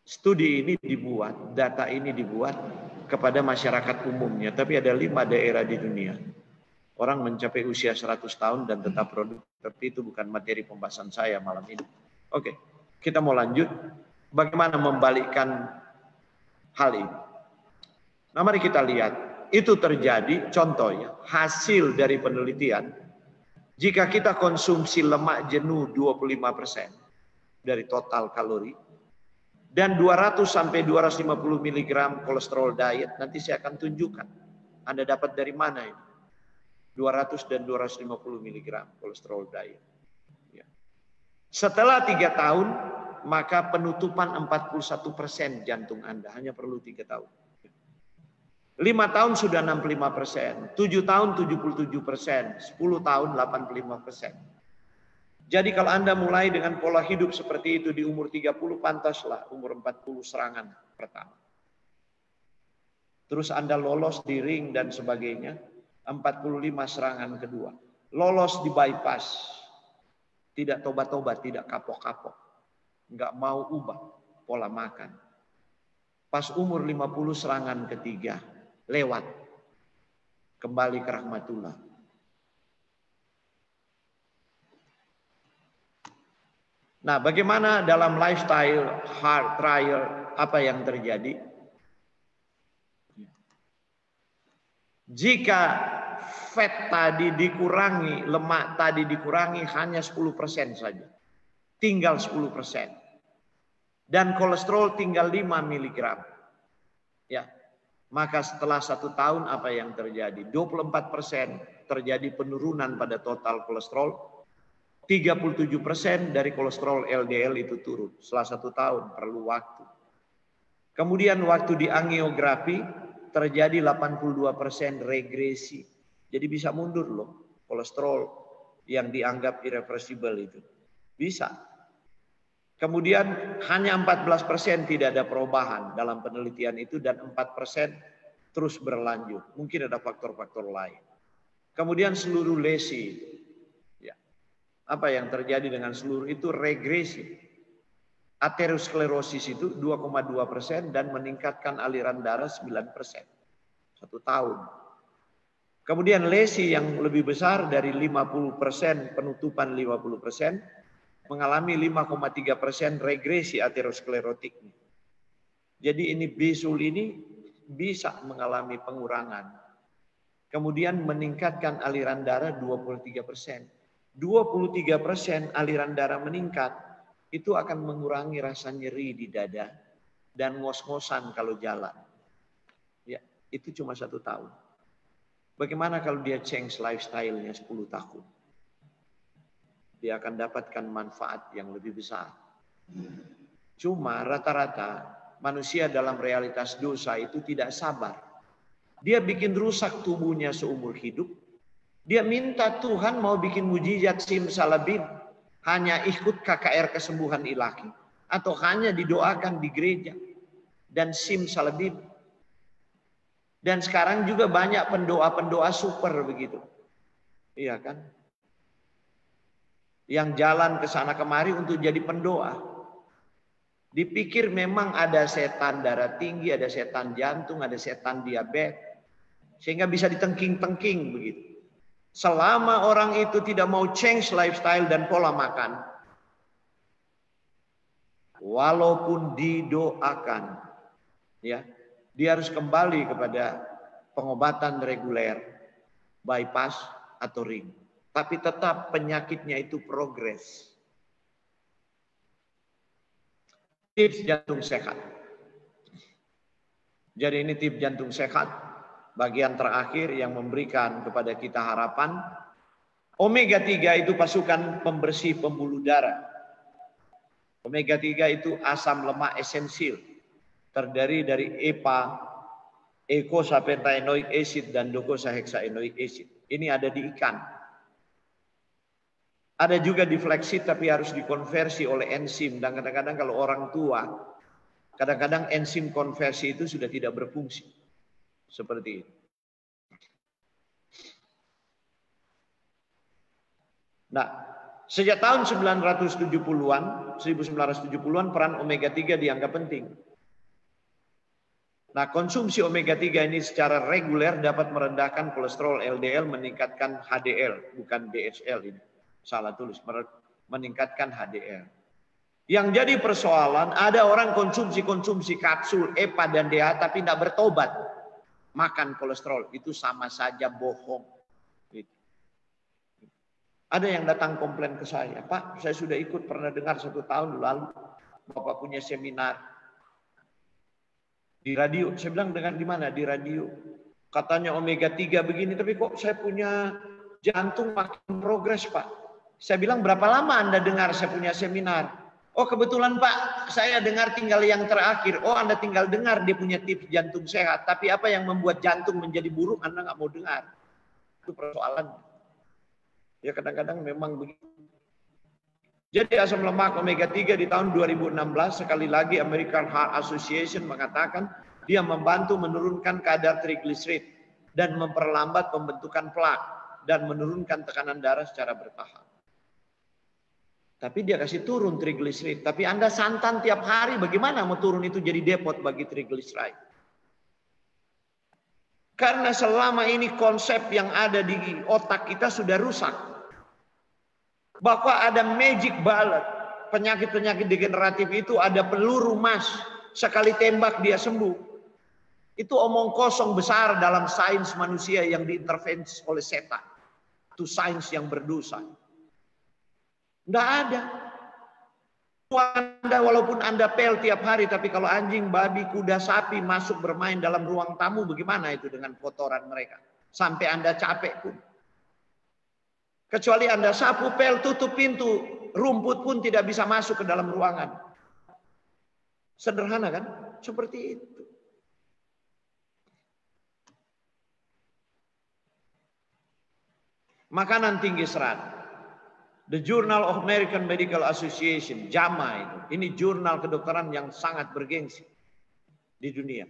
studi ini dibuat, data ini dibuat kepada masyarakat umumnya. Tapi ada 5 daerah di dunia. Orang mencapai usia 100 tahun dan tetap produktif. Tapi itu bukan materi pembahasan saya malam ini. Oke, kita mau lanjut. Bagaimana membalikkan hal ini? Nah mari kita lihat. Itu terjadi, contoh ya, hasil dari penelitian, jika kita konsumsi lemak jenuh 25% dari total kalori, dan 200 sampai 250 mg kolesterol diet, nanti saya akan tunjukkan. Anda dapat dari mana ini? 200 dan 250 mg kolesterol diet. Ya. Setelah 3 tahun, maka penutupan 41% jantung Anda, hanya perlu 3 tahun. 5 tahun sudah 65%, 7 tahun 77%, 10 tahun 85%. Jadi kalau Anda mulai dengan pola hidup seperti itu di umur 30, pantaslah umur 40 serangan pertama. Terus Anda lolos di ring dan sebagainya, 45 serangan kedua. Lolos di bypass, tidak tobat-tobat, tidak kapok-kapok. Enggak mau ubah pola makan. Pas umur 50 serangan ketiga, lewat. Kembali ke rahmatullah. Nah, bagaimana dalam lifestyle heart trial apa yang terjadi? Jika fat tadi dikurangi, lemak tadi dikurangi hanya 10% saja. Tinggal 10%. Dan kolesterol tinggal 5 mg. Ya. Maka setelah 1 tahun apa yang terjadi? 24% terjadi penurunan pada total kolesterol. 37% dari kolesterol LDL itu turun. Setelah 1 tahun perlu waktu. Kemudian waktu di angiografi terjadi 82% regresi. Jadi bisa mundur loh kolesterol yang dianggap irreversible itu. Bisa. Kemudian hanya 14% tidak ada perubahan dalam penelitian itu dan 4% terus berlanjut. Mungkin ada faktor-faktor lain. Kemudian seluruh lesi. Ya. Apa yang terjadi dengan seluruh itu regresi. Aterosklerosis itu 2,2% dan meningkatkan aliran darah 9%. 1 tahun. Kemudian lesi yang lebih besar dari 50%, penutupan 50%, mengalami 5,3% regresi aterosklerotiknya. Jadi ini bisul ini bisa mengalami pengurangan. Kemudian meningkatkan aliran darah 23%. 23% aliran darah meningkat, itu akan mengurangi rasa nyeri di dada dan ngos-ngosan kalau jalan. Ya, itu cuma 1 tahun. Bagaimana kalau dia change lifestyle-nya 10 tahun? Dia akan dapatkan manfaat yang lebih besar. Cuma rata-rata manusia dalam realitas dosa itu tidak sabar. Dia bikin rusak tubuhnya seumur hidup. Dia minta Tuhan mau bikin mujizat simsalabim. Hanya ikut KKR kesembuhan ilahi. Atau hanya didoakan di gereja. Dan simsalabim. Dan sekarang juga banyak pendoa-pendoa super begitu. Iya kan? Yang jalan ke sana kemari untuk jadi pendoa. Dipikir memang ada setan darah tinggi, ada setan jantung, ada setan diabetes. Sehingga bisa ditengking-tengking begitu. Selama orang itu tidak mau change lifestyle dan pola makan. Walaupun didoakan. Ya, dia harus kembali kepada pengobatan reguler. Bypass atau ring. Tapi tetap penyakitnya itu progres. Tips jantung sehat. Jadi ini tips jantung sehat. Bagian terakhir yang memberikan kepada kita harapan. Omega 3 itu pasukan pembersih pembuluh darah. Omega 3 itu asam lemak esensial. Terdiri dari EPA, eicosapentaenoic acid, dan docosahexaenoic acid. Ini ada di ikan. Ada juga di flaxseed tapi harus dikonversi oleh enzim. Dan kadang-kadang kalau orang tua, kadang-kadang enzim konversi itu sudah tidak berfungsi. Seperti itu. Nah, sejak tahun 1970-an peran omega 3 dianggap penting. Nah, konsumsi omega 3 ini secara reguler dapat merendahkan kolesterol LDL, meningkatkan HDL, bukan DHL ini. Salah tulis, meningkatkan HDL. Yang jadi persoalan, ada orang konsumsi kapsul EPA dan DHA tapi tidak bertobat. Makan kolesterol, itu sama saja bohong. Ada yang datang komplain ke saya, Pak, saya sudah ikut, pernah dengar 1 tahun lalu, Bapak punya seminar di radio. Saya bilang, dengar di mana? Di radio. Katanya omega 3 begini, tapi kok saya punya jantung makin progres, Pak. Saya bilang, berapa lama Anda dengar saya punya seminar? Oh, kebetulan Pak, saya dengar tinggal yang terakhir. Oh, Anda tinggal dengar dia punya tips jantung sehat. Tapi apa yang membuat jantung menjadi buruk, Anda nggak mau dengar. Itu persoalan. Ya kadang-kadang memang begitu. Jadi asam lemak omega 3 di tahun 2016, sekali lagi American Heart Association mengatakan dia membantu menurunkan kadar trigliserid dan memperlambat pembentukan plak dan menurunkan tekanan darah secara bertahap. Tapi dia kasih turun trigliserid. Tapi Anda santan tiap hari, bagaimana mau turun itu jadi depot bagi trigliserid? Karena selama ini konsep yang ada di otak kita sudah rusak. Bahwa ada magic bullet. Penyakit-penyakit degeneratif itu ada peluru emas. Sekali tembak dia sembuh. Itu omong kosong besar dalam sains manusia yang diintervensi oleh setan. Itu sains yang berdosa. Enggak ada. Anda walaupun Anda pel tiap hari, tapi kalau anjing, babi, kuda, sapi masuk bermain dalam ruang tamu, bagaimana itu dengan kotoran mereka? Sampai Anda capek pun. Kecuali Anda sapu, pel, tutup pintu, rumput pun tidak bisa masuk ke dalam ruangan. Sederhana kan? Seperti itu. Makanan tinggi serat. The Journal of American Medical Association, JAMA itu. Ini jurnal kedokteran yang sangat bergengsi di dunia.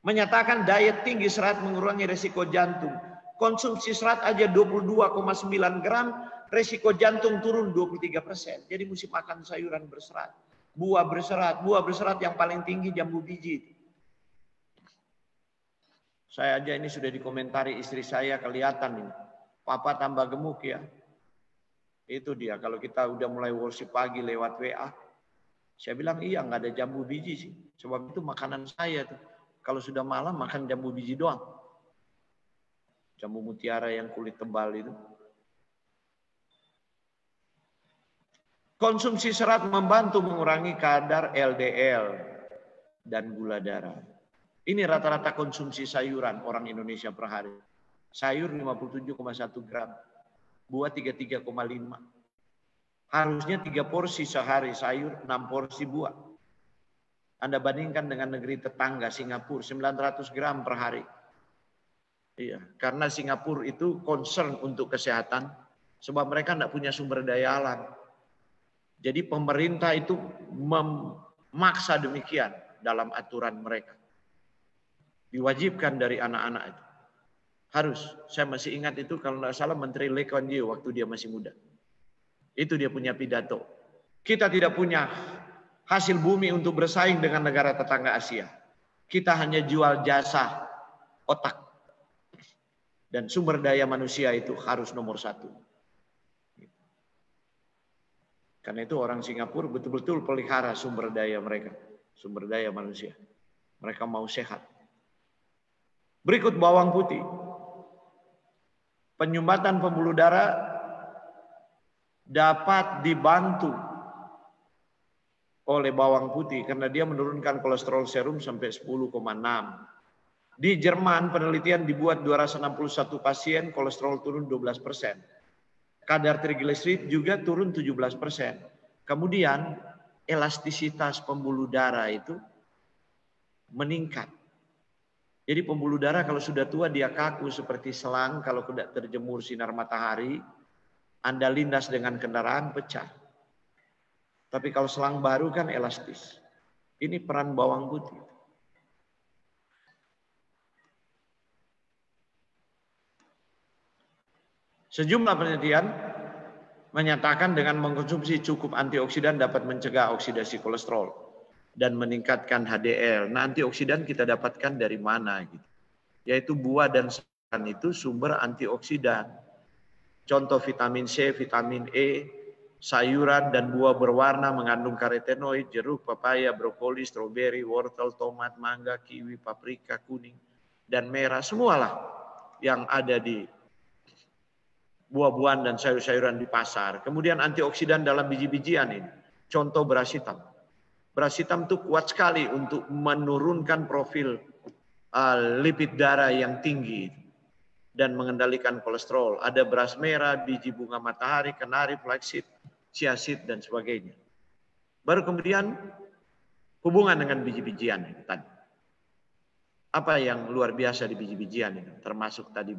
Menyatakan diet tinggi serat mengurangi resiko jantung. Konsumsi serat aja 22,9 gram, resiko jantung turun 23%. Jadi mesti makan sayuran berserat. Buah berserat yang paling tinggi jambu biji. Saya aja ini sudah dikomentari istri saya, kelihatan ini. Papa tambah gemuk ya. Itu dia, kalau kita udah mulai worship pagi lewat WA. Saya bilang iya, nggak ada jambu biji sih. Sebab itu makanan saya tuh. Kalau sudah malam makan jambu biji doang. Jambu mutiara yang kulit tebal itu. Konsumsi serat membantu mengurangi kadar LDL dan gula darah. Ini rata-rata konsumsi sayuran orang Indonesia per hari. Sayur 57,1 gram. Buah 33,5. Harusnya 3 porsi sehari sayur, 6 porsi buah. Anda bandingkan dengan negeri tetangga Singapura, 900 gram per hari. Iya, karena Singapura itu concern untuk kesehatan, sebab mereka tidak punya sumber daya alam. Jadi pemerintah itu memaksa demikian dalam aturan mereka. Diwajibkan dari anak-anak itu. Harus, saya masih ingat itu kalau tidak salah Menteri Lee Kuan Yew waktu dia masih muda. Itu dia punya pidato. Kita tidak punya hasil bumi untuk bersaing dengan negara tetangga Asia. Kita hanya jual jasa otak. Dan sumber daya manusia itu harus nomor 1. Karena itu orang Singapura betul-betul pelihara sumber daya mereka. Sumber daya manusia. Mereka mau sehat. Berikut bawang putih. Penyumbatan pembuluh darah dapat dibantu oleh bawang putih karena dia menurunkan kolesterol serum sampai 10,6. Di Jerman penelitian dibuat 261 pasien, kolesterol turun 12%. Kadar trigliserid juga turun 17%. Kemudian elastisitas pembuluh darah itu meningkat. Jadi pembuluh darah kalau sudah tua dia kaku seperti selang, kalau tidak terjemur sinar matahari, Anda lindas dengan kendaraan pecah. Tapi kalau selang baru kan elastis. Ini peran bawang putih. Sejumlah penelitian menyatakan dengan mengkonsumsi cukup antioksidan dapat mencegah oksidasi kolesterol dan meningkatkan HDL. Nah, antioksidan kita dapatkan dari mana gitu? Yaitu buah dan sayuran itu sumber antioksidan. Contoh vitamin C, vitamin E, sayuran dan buah berwarna mengandung karotenoid, jeruk, pepaya, brokoli, stroberi, wortel, tomat, mangga, kiwi, paprika, kuning, dan merah. Semualah yang ada di buah-buahan dan sayur-sayuran di pasar. Kemudian antioksidan dalam biji-bijian ini. Contoh beras hitam. Beras hitam itu kuat sekali untuk menurunkan profil lipid darah yang tinggi dan mengendalikan kolesterol. Ada beras merah, biji bunga matahari, kenari, flaxseed, chia seed, dan sebagainya. Baru kemudian hubungan dengan biji-bijian tadi. Apa yang luar biasa di biji-bijian ini? Termasuk tadi